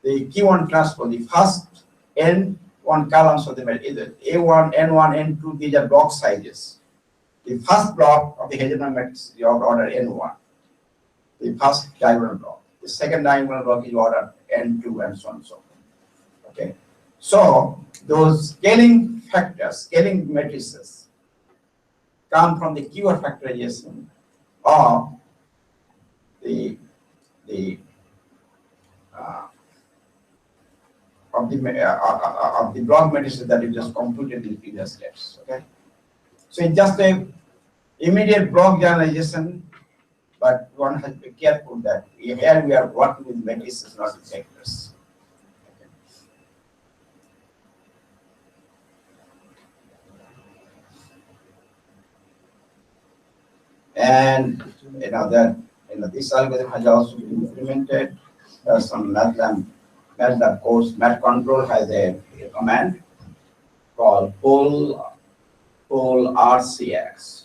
Q1 transpose, the first N1 columns of the matrix, A1, N1, N2, these are block sizes. The first block of the Hazelnut matrix is of order N1, the first diagonal block. The second diagonal block is order N2 and so on and so forth. Okay, so those scaling factors, scaling matrices come from the keyword factorization of the block matrices that you just computed in the previous steps. Okay, so it's just a immediate block generalization, but one has to be careful that here we are working with matrices, not with vectors. Okay. And this algorithm has also been implemented. There's some MATLAB course. Math control has a command called pull RCX.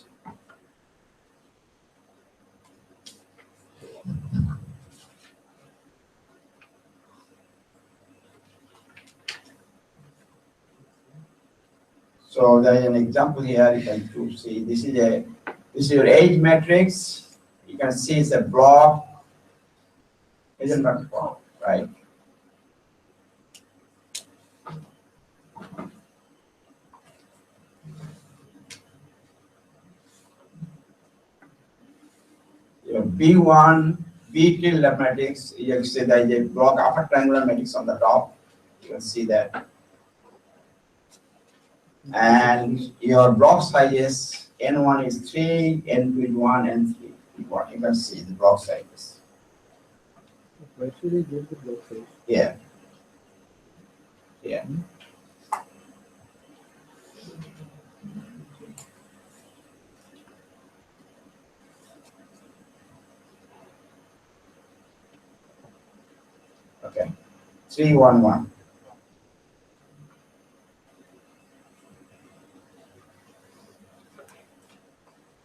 So there is an example here. You can see this is your age matrix. You can see it's a block. Isn't that form, right? Your B1, B tilde matrix, you can see there is a block upper triangular matrix on the top. You can see that. And your block sizes, N1 is 3, N2 is 1, N3 is 1. You can see the block sizes. Why should I give the block size? Yeah. Yeah. Okay. 3, 1, 1.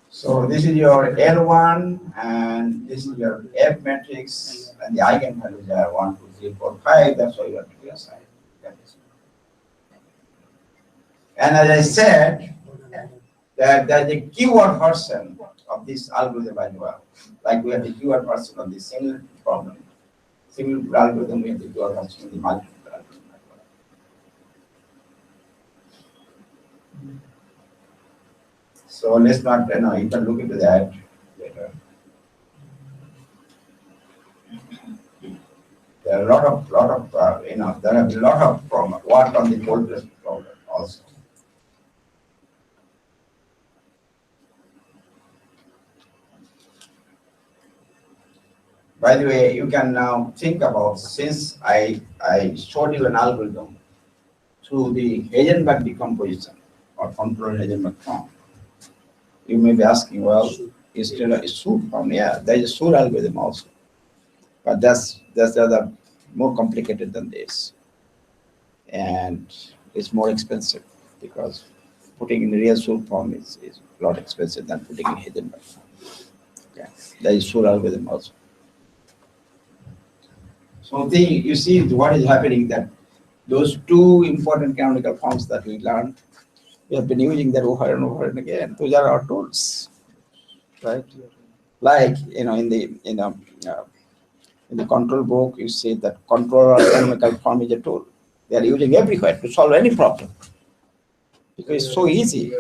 So this is your L1 and this is your F matrix and the eigenvalues are 1, 2, 3, 4, 5. That's why you have to be assigned. And as I said, that there's a keyword version of this algorithm as well. Like we have the keyword version of the single problem. Single algorithm, we have the keyword version of the multiple algorithm as well. So let's not, you can look into that later. There are a lot of there are a lot of work on the Goldberg problem also. By the way, you can now think about, since I showed you an algorithm through the Heisenberg decomposition or control Heisenberg form. You may be asking, well, is still a suit form? Yeah, there is a suit algorithm also, but that's more complicated than this, and it's more expensive because putting in the real suit form is a lot expensive than putting in Heisenberg form. Okay, there is suit algorithm also. So you see what is happening, that those two important canonical forms that we learned, we have been using that over and over and again. Those are our tools, right? Like in the control book, you see that control canonical form is a tool. They are using everywhere to solve any problem because it's so easy,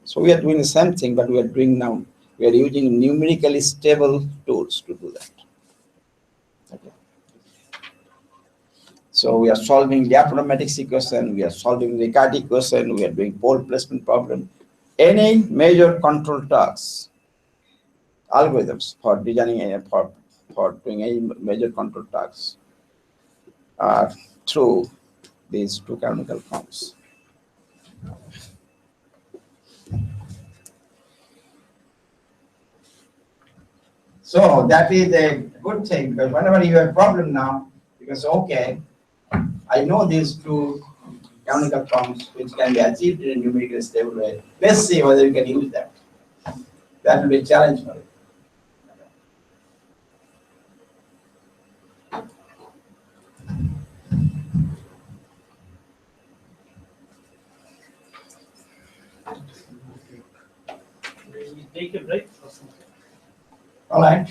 So we are doing the same thing, but we are doing now. We are using numerically stable tools to do that. Okay. So we are solving the mathematics equation, we are solving the Riccati equation, we are doing pole placement problem. Any major control tasks, algorithms for designing for doing any major control tasks are through these two canonical forms. So that is a good thing, because whenever you have a problem now, because okay, I know these two canonical forms which can be achieved in a numerical stable way. Let's see whether you can use that. That will be a challenge for you. We take a break or something. All right.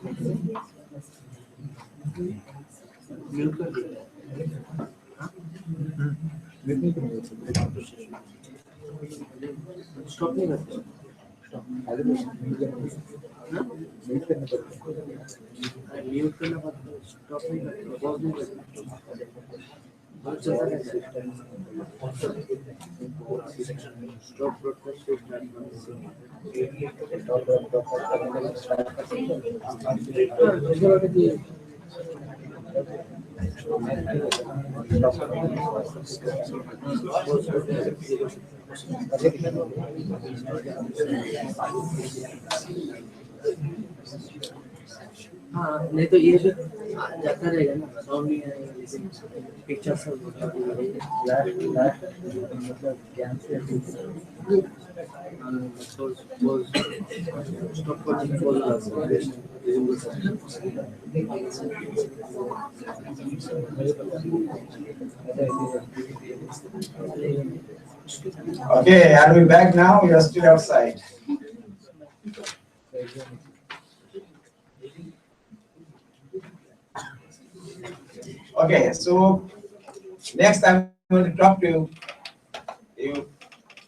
Stop नहीं करते mute करना पड़ता stop नहीं करते pause नहीं करते बहुत चलता रहता है स्टॉप ब्रॉडकास्ट हाँ नहीं तो ये भी जाता रहेगा ना साउंड नहीं आएगा लेकिन पिक्चर सब मतलब ज्ञान से stop Okay, are we back now? We are still outside. Okay, so next I'm going to talk to you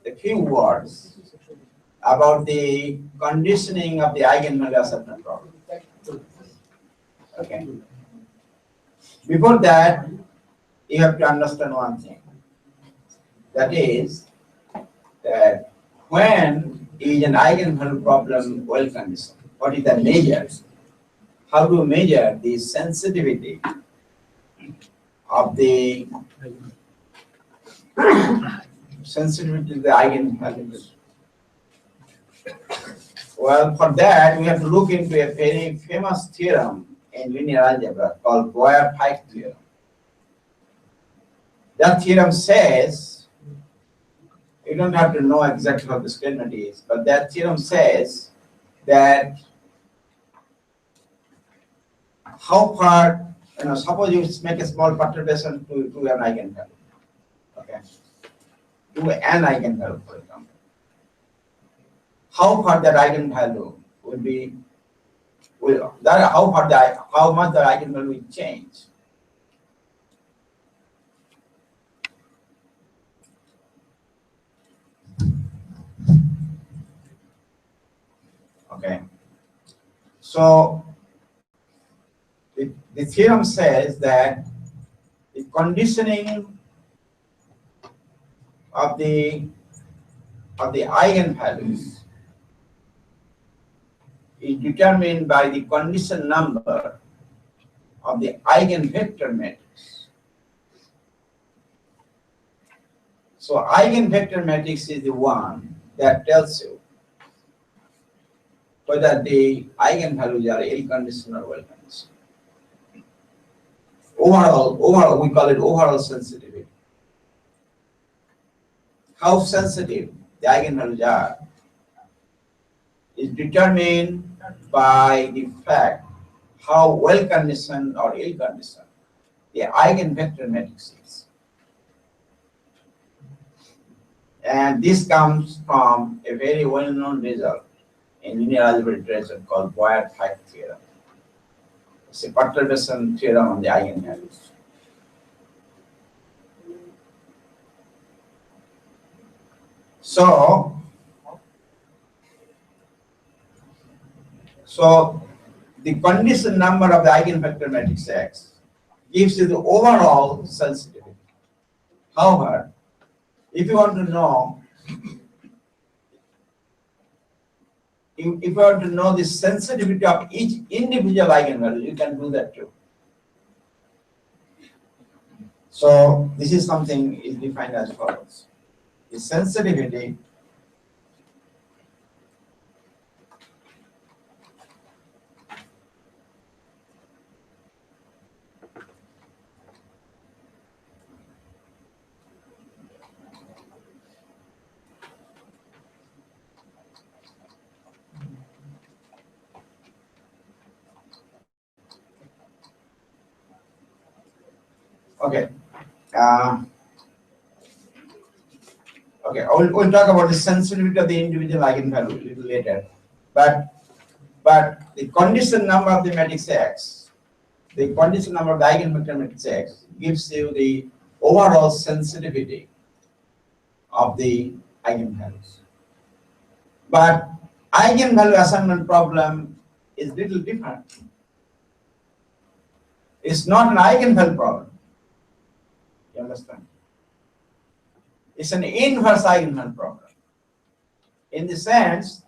a few words about the conditioning of the eigenvalue acceptance problem. Okay. Before that, you have to understand one thing. That is that when is an eigenvalue problem well conditioned? What is the measure? How to measure the sensitivity of the sensitivity to the eigenvalues? Well, for that we have to look into a very famous theorem in linear algebra called Boyer-Pike theorem. That theorem says, you don't have to know exactly what the statement is, but that theorem says that how far, suppose you make a small perturbation to an eigenvalue, okay, to an eigenvalue, for example. How far that eigenvalue will be, how much the eigenvalue will change. Okay, so the theorem says that the conditioning of the eigenvalues is determined by the condition number of the eigenvector matrix. So eigenvector matrix is the one that tells you whether the eigenvalues are ill-conditioned or well-conditioned. Overall, we call it overall sensitivity. How sensitive the eigenvalues are is determined by the fact how well-conditioned or ill-conditioned the eigenvector matrix is. And this comes from a very well-known result in linear algebra literature called Boyer-Pike theorem. It's a perturbation theorem on the eigenvalues. So the condition number of the eigenvector matrix X gives you the overall sensitivity. However, if you want to know the sensitivity of each individual eigenvalue, you can do that too. So this is something is defined as follows. The sensitivity okay. Okay, we'll talk about the sensitivity of the individual eigenvalue a little later. But But the condition number of the matrix X, the condition number of the eigenvector matrix X gives you the overall sensitivity of the eigenvalues. But eigenvalue assignment problem is little different. It's not an eigenvalue problem. You understand? It's an inverse eigenvalue problem. In the sense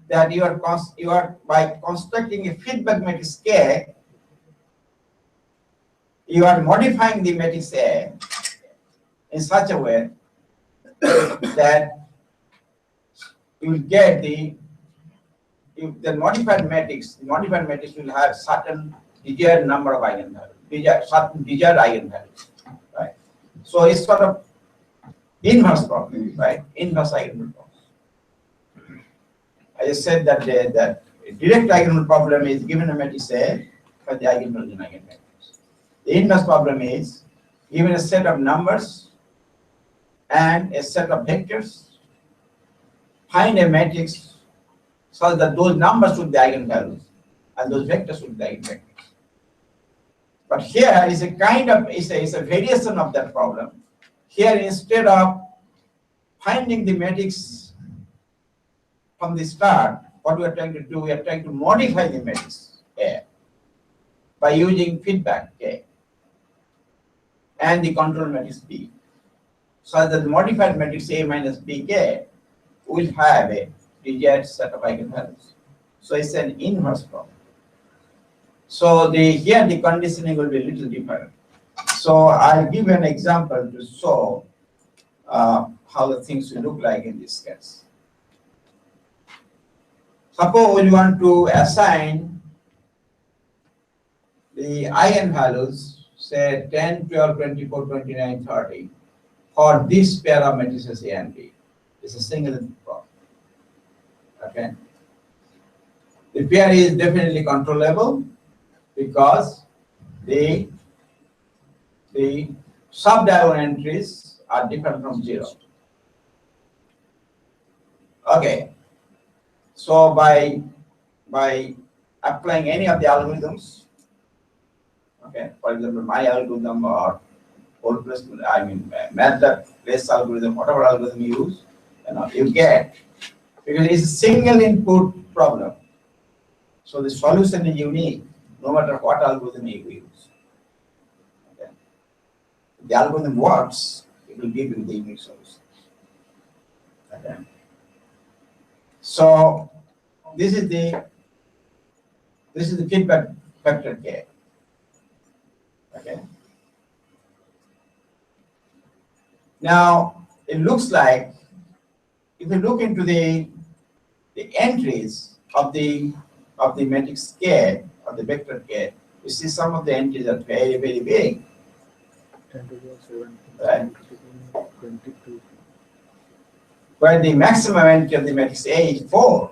that you are by constructing a feedback matrix K, you are modifying the matrix A in such a way that you will get the modified matrix. The modified matrix will have certain desired number of eigenvalues, certain desired eigenvalues, right? So it's sort of inverse problem, right? Inverse eigenvalue problem. I just said that that direct eigenvalue problem is given a matrix A for the eigenvalues and eigenvectors. The inverse problem is given a set of numbers and a set of vectors, find a matrix so that those numbers should be eigenvalues and those vectors should be eigenvectors. But here is a kind of is a variation of that problem. Here, instead of finding the matrix from the start, what we are trying to do, we are trying to modify the matrix A by using feedback K and the control matrix B, so that the modified matrix A minus BK will have a desired set of eigenvalues. So it's an inverse problem. So here the conditioning will be a little different. So I'll give you an example to show how the things will look like in this case. Suppose you want to assign the eigenvalues, say 10, 12, 24, 29, 30, for this pair of matrices A and B. It's a single input problem. Okay. The pair is definitely controllable because the sub-diagonal entries are different from 0. Okay. So by applying any of the algorithms, okay, for example, my algorithm or method place algorithm, whatever algorithm you use, you get, because it's a single input problem. So the solution is unique, no matter what algorithm you use. Okay. If the algorithm works, it will give you the unique solution. Okay. So this is the feedback vector K. Okay. Now it looks like, if you look into the entries of the matrix K, of the vector K, you see some of the entries are very, very big. 10 to the 7, Right. 22. Where the maximum entry of the matrix A is 4.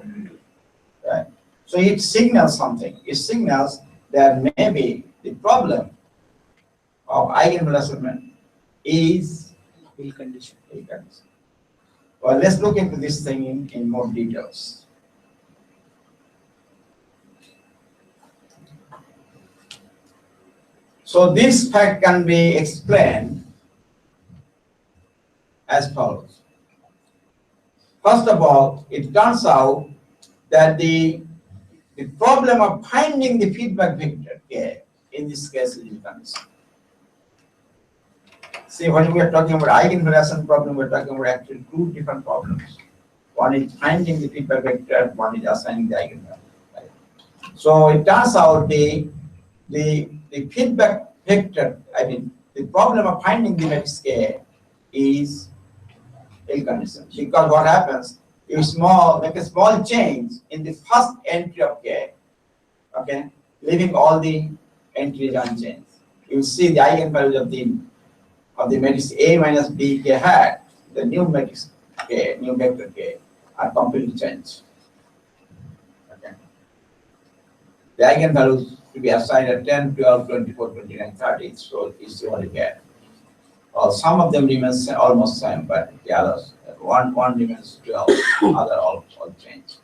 Right. So it signals something. It signals that maybe the problem of eigenvalue assignment is Ill condition. ill condition. Well, let's look into this thing in more details. So this fact can be explained as follows. First of all, it turns out that the problem of finding the feedback vector K in this case is ill condition. See, when we are talking about eigenvalue problem, we are talking about actually two different problems. One is finding the feedback vector, one is assigning the eigenvalue. Right? So it turns out the feedback vector, the problem of finding the matrix K is ill condition, because what happens, you make a small change in the first entry of K, okay, leaving all the entries unchanged. You see the eigenvalues of the matrix A minus B K hat, the new matrix K, new vector K, are completely changed. Okay. The eigenvalues to be assigned at 10, 12, 24, 29, 30, so is the only get. Some of them remains almost same, but the others, one remains 12, other all change.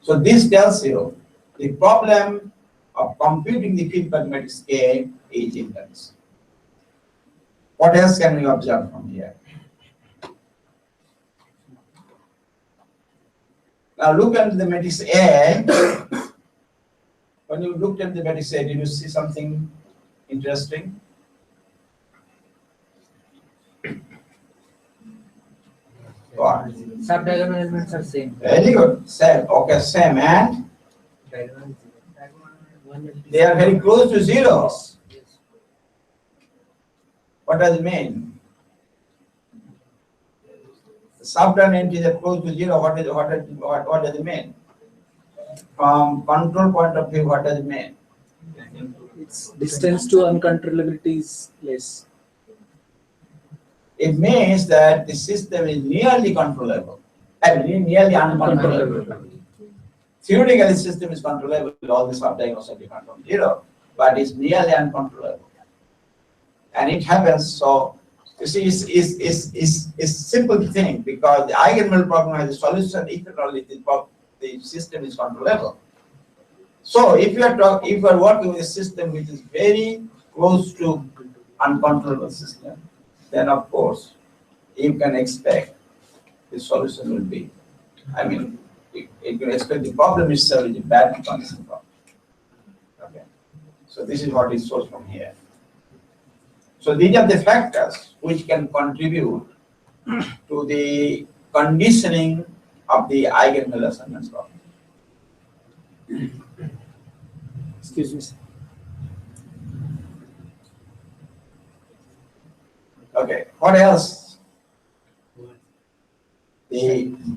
So this tells you The problem of computing the feedback matrix K is intense. What else can we observe from here? Now look at the matrix A. When you looked at the matrix A, did you see something interesting? What? Sub-diagonal elements are same. Very good. Same. Okay, same. And Diagonal is 0. they are very close to zero. Yes. What does it mean? Subdomain entities are close to zero. What does it mean? From control point of view, what does it mean? Its distance to uncontrollability is less. It means that the system is nearly controllable. I mean, nearly uncontrollable. Theoretically, the system is controllable. All the subdiagonals are different from zero, but it's nearly uncontrollable. And it happens. So you see, it's simple thing because the eigenvalue problem has a solution if and only the system is controllable. So if you are working with a system which is very close to uncontrollable system, then of course you can expect the solution will be. I mean, you can expect the problem itself is a bad condition problem. Okay. So this is what is shown from here. So these are the factors which can contribute to the conditioning of the eigenvalue assignment problem. Excuse me, sir. Okay, what else?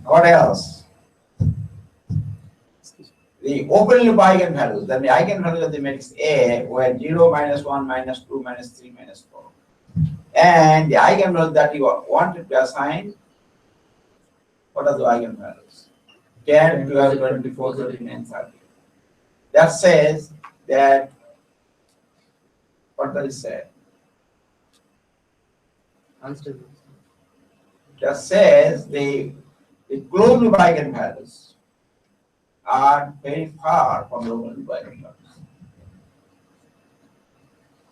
What else? The open loop eigenvalues, then the eigenvalues of the matrix A were 0, -1, -2, -3, -4. And the eigenvalues that you wanted to assign, what are the eigenvalues? 10, 12, 24, 39, 30. That says that, what does it say? Unstable. That says the closed loop eigenvalues are very far from the open loop eigenvalues.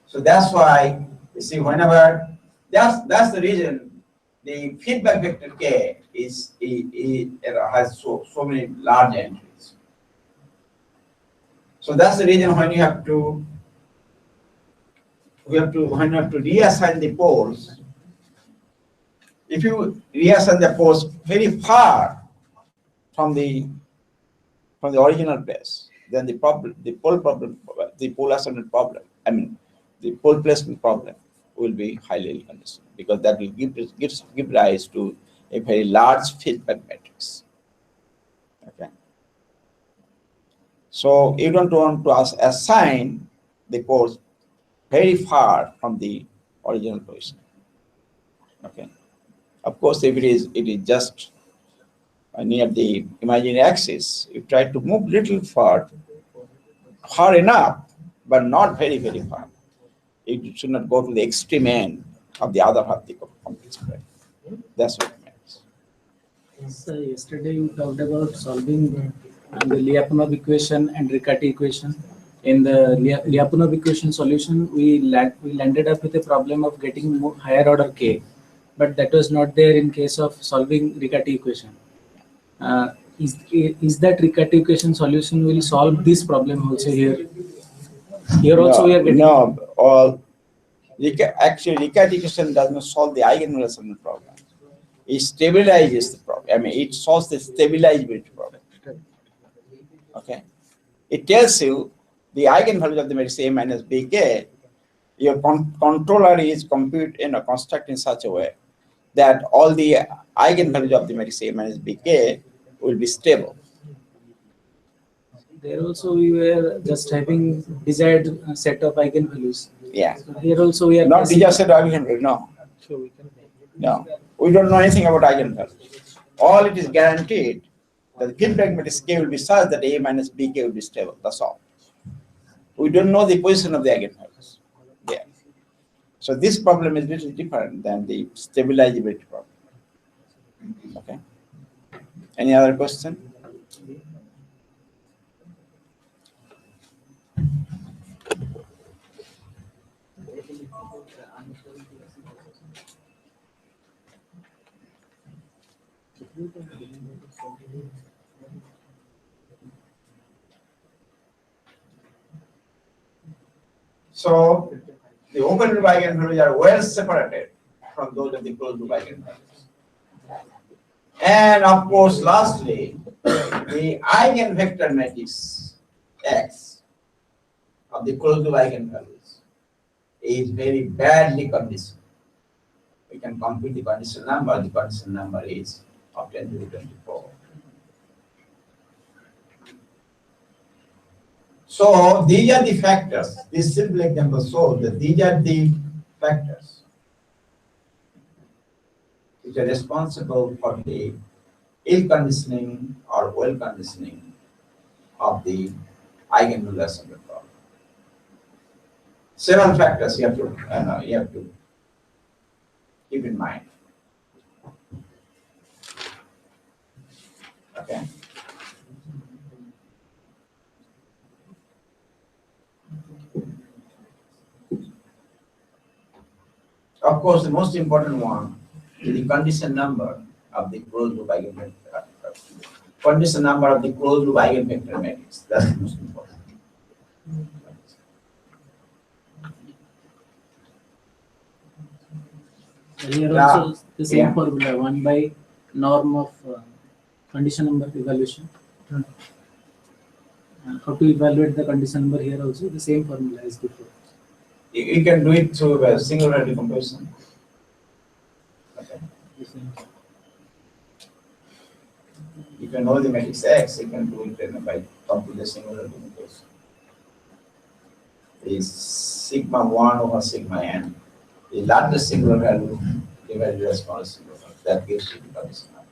So that's why you see whenever that's the reason the feedback vector K has so many large entries. So that's the reason when you have to reassign the poles. If you reassign the poles very far from the original place, then the pole assignment problem, I mean the pole placement problem will be highly conditional because that will give rise to a very large feedback matrix. Okay. So you don't want to assign the poles very far from the original position. Okay. Of course, if it is just near the imaginary axis, you try to move little far enough, but not very far. It should not go to the extreme end of the other half of the complex spread. That's what it means. So yesterday you talked about solving the Lyapunov equation and Riccati equation. In the Lyapunov equation solution, we landed up with a problem of getting higher order k, but that was not there in case of solving Riccati equation. Is that Riccati equation solution will solve this problem also here? Here also we are getting actually Riccati equation does not solve the eigenvalue problem. It stabilizes the problem. I mean, it solves the stabilizability problem. Okay, it tells you the eigenvalue of the matrix A minus Bk. Your controller is constructed in such a way that all the eigenvalues of the matrix A minus Bk will be stable. There also we were just having desired set of eigenvalues. Yeah. So here also we are not desired set of eigenvalues. No. So we can. No. We don't know anything about eigenvalues. All it is guaranteed that the feedback matrix K will be such that A minus Bk will be stable. That's all. We don't know the position of the eigenvalues. Yeah. So this problem is little different than the stabilizability problem. Okay. Any other question? So the open loop eigenvalues are well separated from those of the closed loop eigenvalues. And of course, lastly, the eigenvector matrix X of the closed loop eigenvalues is very badly conditioned. We can compute the conditional number. The conditional number is of 10 to the 24. So these are the factors. This simple example shows that these are the factors which are responsible for the ill conditioning or well conditioning of the eigenvalue assembly problem. Several factors you have to keep in mind. Okay. Of course, the most important one is the condition number of the closed loop eigenvector. Condition number of the closed loop eigenvector matrix. That's the most important. Here Yeah. also the same Yeah. formula, 1 by norm of condition number evaluation. How to evaluate the condition number here also, the same formula as before. You can do it through a singular decomposition. Okay. The same. If you know the matrix X, you can do it by compute the singular decomposition. Is sigma 1 over sigma n. The largest singular value divided by the smallest singular value. That gives you the condition number.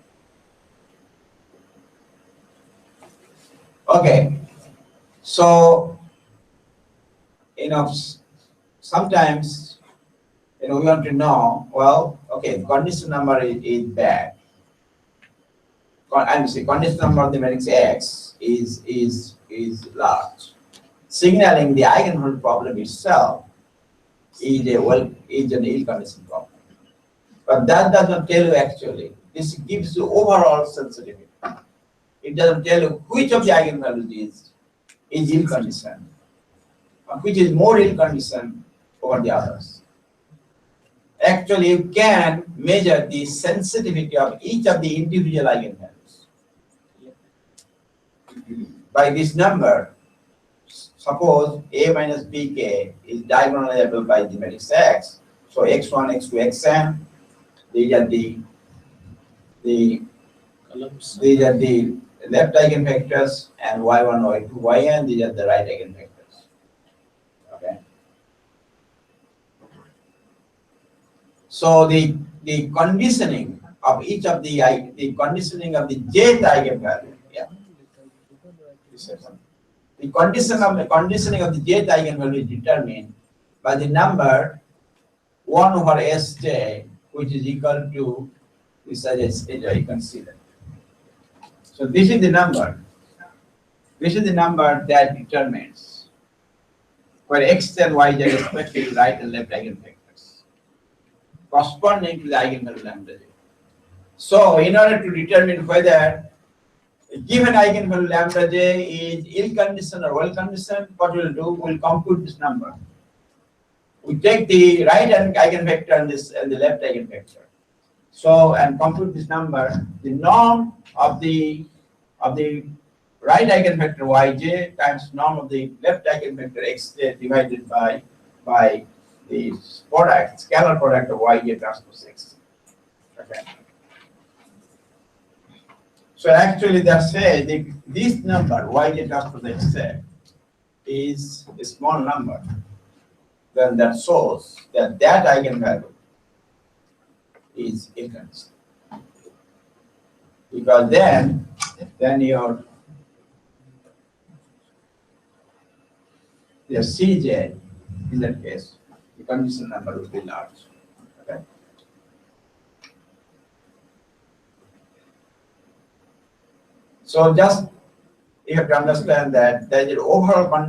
Okay. So, sometimes, we want to know, well, okay, the condition number is bad. I'm saying condition number of the matrix X is large. Signaling the eigenvalue problem itself is an ill conditioned problem. But that does not tell you actually. This gives you overall sensitivity. It doesn't tell you which of the eigenvalues is ill conditioned, or which is more ill conditioned over the others. Actually, you can measure the sensitivity of each of the individual eigenvalues by this number. Suppose A minus BK is diagonalizable by the matrix X. So X1, X2, Xn, these are the Columns. these are the left eigenvectors, and Y1, Y2, Yn, these are the right eigenvectors. Okay. So the conditioning of each of the conditioning of the jth eigenvalue. Yeah. The conditioning of the jth eigenvalue is determined by the number 1 over Sj, which is equal to this as you can see that. So this is the number. This is the number that determines where x and y are respectively right and left eigenvectors corresponding to the eigenvalue lambda j. So in order to determine whether a given eigenvalue lambda j is ill conditioned or well conditioned, what we'll do, we'll compute this number. We take the right eigenvector and the left eigenvector. So and compute this number. The norm of the right eigenvector yj times norm of the left eigenvector xj divided by the scalar product of yj transpose x. Okay. So actually, that's this number yj transpose xj is a small number. Then that shows that eigenvalue is inconsistent. Because then your Cj, in that case, the condition number will be large. Okay. So just you have to understand that there is overall overall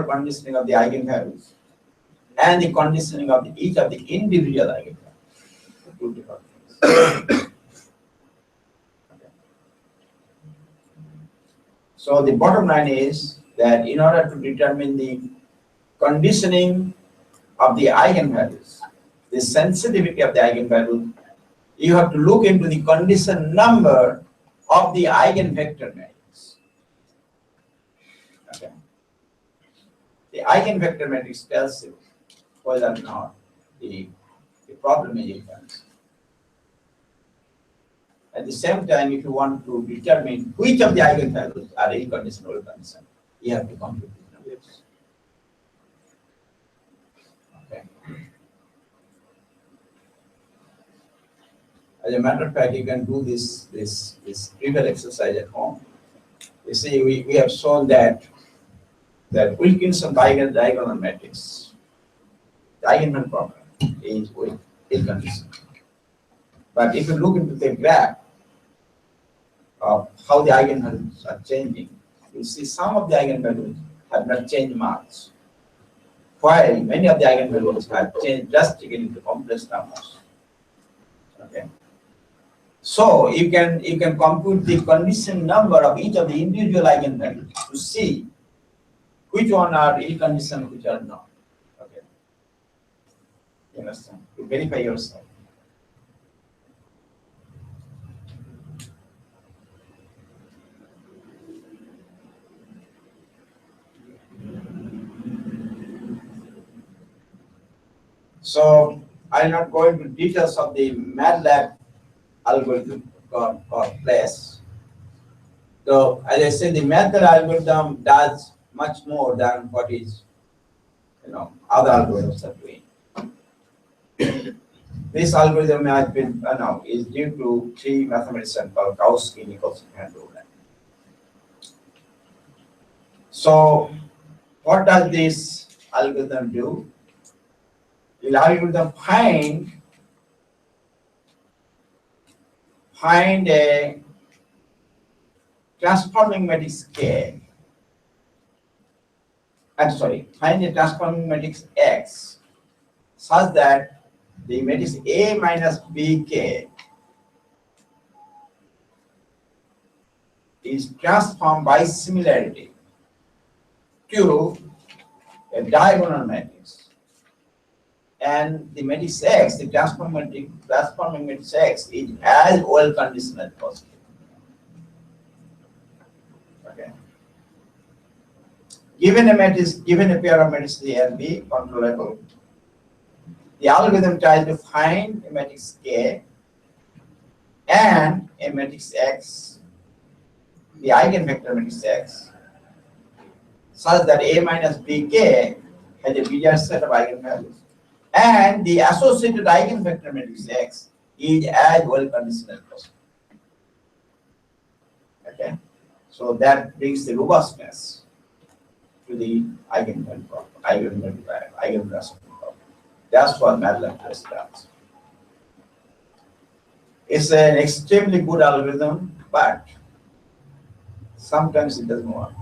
conditioning of the eigenvalues and the conditioning of each of the individual eigenvalues. two different things. Okay. So the bottom line is that in order to determine the conditioning of the eigenvalues, the sensitivity of the eigenvalue, you have to look into the condition number of the eigenvector matrix. Okay. The eigenvector matrix tells you whether or not the problem is influenced. At the same time, if you want to determine which of the eigenvalues are in condition or condition, you have to compute these numbers. Okay. As a matter of fact, you can do this trivial exercise at home. You see, we have shown that Wilkinson diagonal matrix, the eigenvalue problem is with ill condition. But if you look into the graph of how the eigenvalues are changing, you see some of the eigenvalues have not changed much, while many of the eigenvalues have changed drastically into complex numbers. Okay. So you can compute the condition number of each of the individual eigenvalues to see which one are ill conditioned, which are not. Okay. You understand? To verify yourself. So I'll not go into details of the MATLAB algorithm called place. So as I said, the MATLAB algorithm does much more than what is, other algorithms are doing. This algorithm has been is due to three mathematicians called Gauss, Nichols, and Rowland. So what does this algorithm do? The algorithm find a transforming matrix K. Find a transforming matrix X such that the matrix A minus BK is transformed by similarity to a diagonal matrix. And the matrix X, the transforming matrix X, is as well conditional as possible. Okay. Given a pair of matrices A and B controllable, the algorithm tries to find a matrix K and a matrix X, the eigenvector matrix X, such that A minus BK has a bizarre set of eigenvalues, and the associated eigenvector matrix X is as well conditional as possible. Okay, so that brings the robustness to the eigenvalue problem, eigenvalue problem. That's what MATLAB does. It's an extremely good algorithm, but sometimes it doesn't work.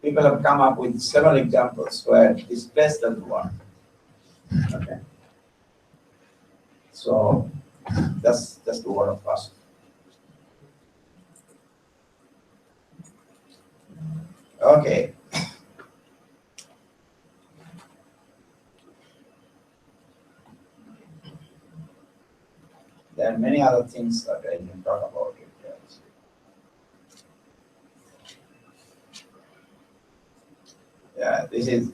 People have come up with several examples where this place doesn't work. Okay. So that's just the word of caution. Okay. There are many other things that I can talk about it. Yeah, this is,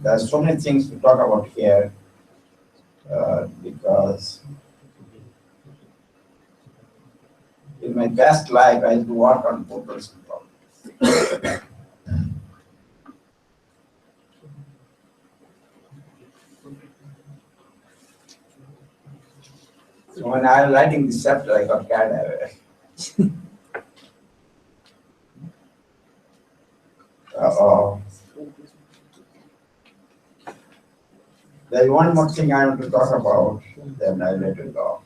there's so many things to talk about here because in my past life I used to work on population problems. So when I was writing this chapter, I got carried away. There's one more thing I want to talk about, then I'll let it go.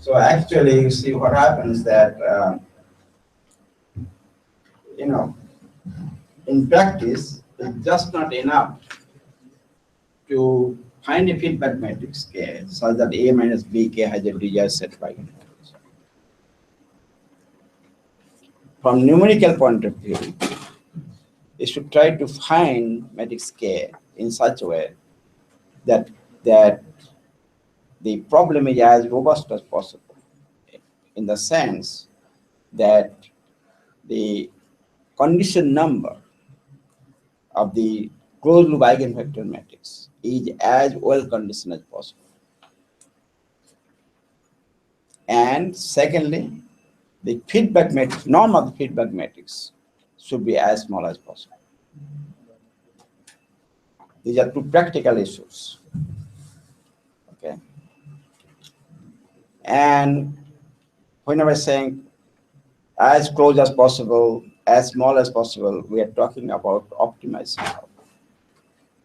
So actually, you see what happens that, in practice, it's just not enough to find a feedback matrix K such that A minus BK has a desired set of eigenvalues. From numerical point of view, you should try to find matrix K in such a way that the problem is as robust as possible, in the sense that the condition number of the closed loop eigenvector matrix is as well conditioned as possible. And secondly, the feedback matrix, norm of the feedback matrix should be as small as possible. These are two practical issues. Okay. And when I was saying as close as possible, as small as possible, we are talking about optimizing.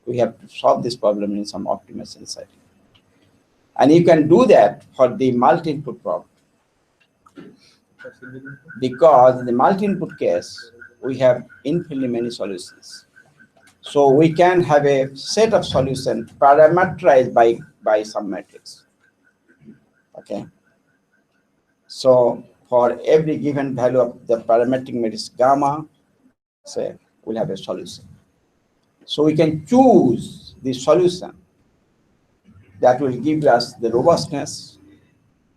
We have to solve this problem in some optimization setting. And you can do that for the multi-input problem. Because in the multi-input case, we have infinitely many solutions. So we can have a set of solutions parameterized by some matrix. Okay. So for every given value of the parametric matrix gamma, say, we'll have a solution. So we can choose the solution that will give us the robustness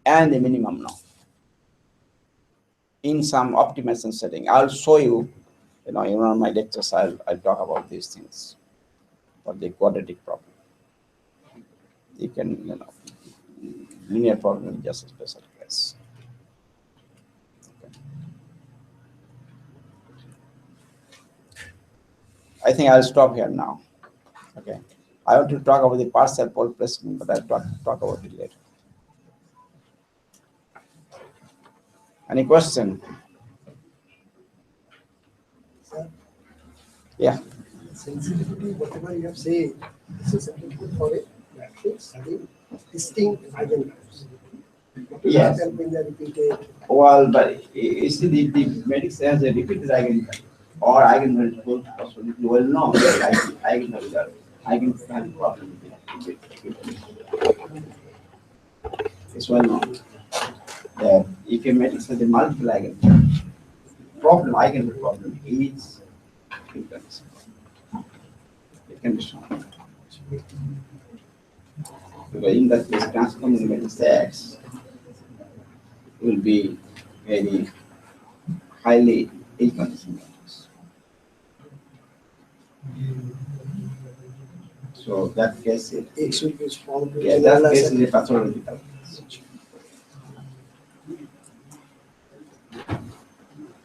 and the minimum norm in some optimization setting. I'll show you, in one of my lectures, I'll talk about these things for the quadratic problem. You can, linear problem is just a special case. Okay. I think I'll stop here now. Okay. I want to talk about the partial pole placement, but I'll talk about it later. Any question? Sir, Yeah. sensitivity, whatever you have said, this is applicable for a matrix having distinct eigenvalues. Yes. When they are repeated. Well, but you see, the matrix has a repeated eigenvalue or eigenvalue both possibility. Well, no, eigenvalue problem. It's well known that if a matrix has a multiple eigenvalue, eigenvalue problem is inconditional. It can be shown. Because in that case, transforming matrix X will be very highly inconditional matrix. So that case is X will be formed. yeah, that case is a pathological.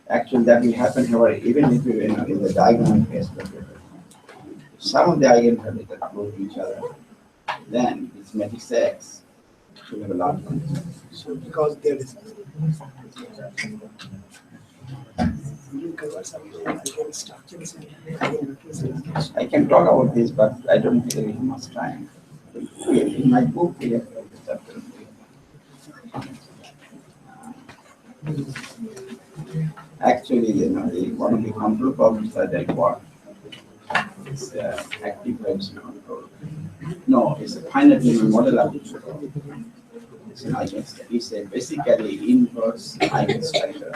Actually, that will happen here even if you in the diagonal case. Some of the eigenvalues that close to each other, then it's matrix X will have a large one. So because there is you cover some eigen structures and eigenvectors. I can talk about this, but I don't think we have much time. In my book, we have chapter. Actually, one of the control problems that I got is active vibration control. No, it's a finite element model application. It's a basically inverse eigenstructure.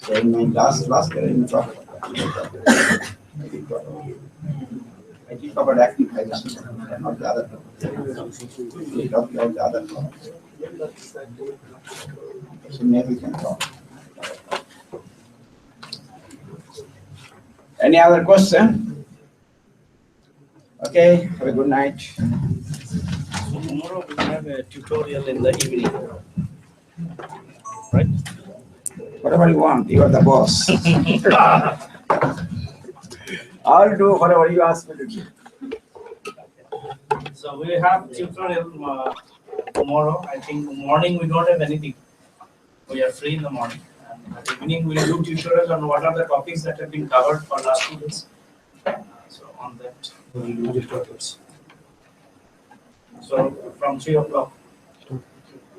So in my last year, I didn't talk about that. I did cover active vibration and not the other. We talked about the other problems. So maybe we can talk. Any other question? Okay, have a good night. So tomorrow we have a tutorial in the evening, right? Whatever you want, you are the boss. I'll do whatever you ask me to do. So we have tutorial tomorrow. I think morning we don't have anything. We are free in the morning. And evening we'll do tutorial on what are the topics that have been covered for last 2 days. So on that we will do tutorials. So from 3 o'clock.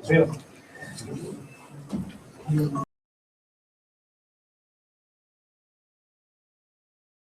Favor.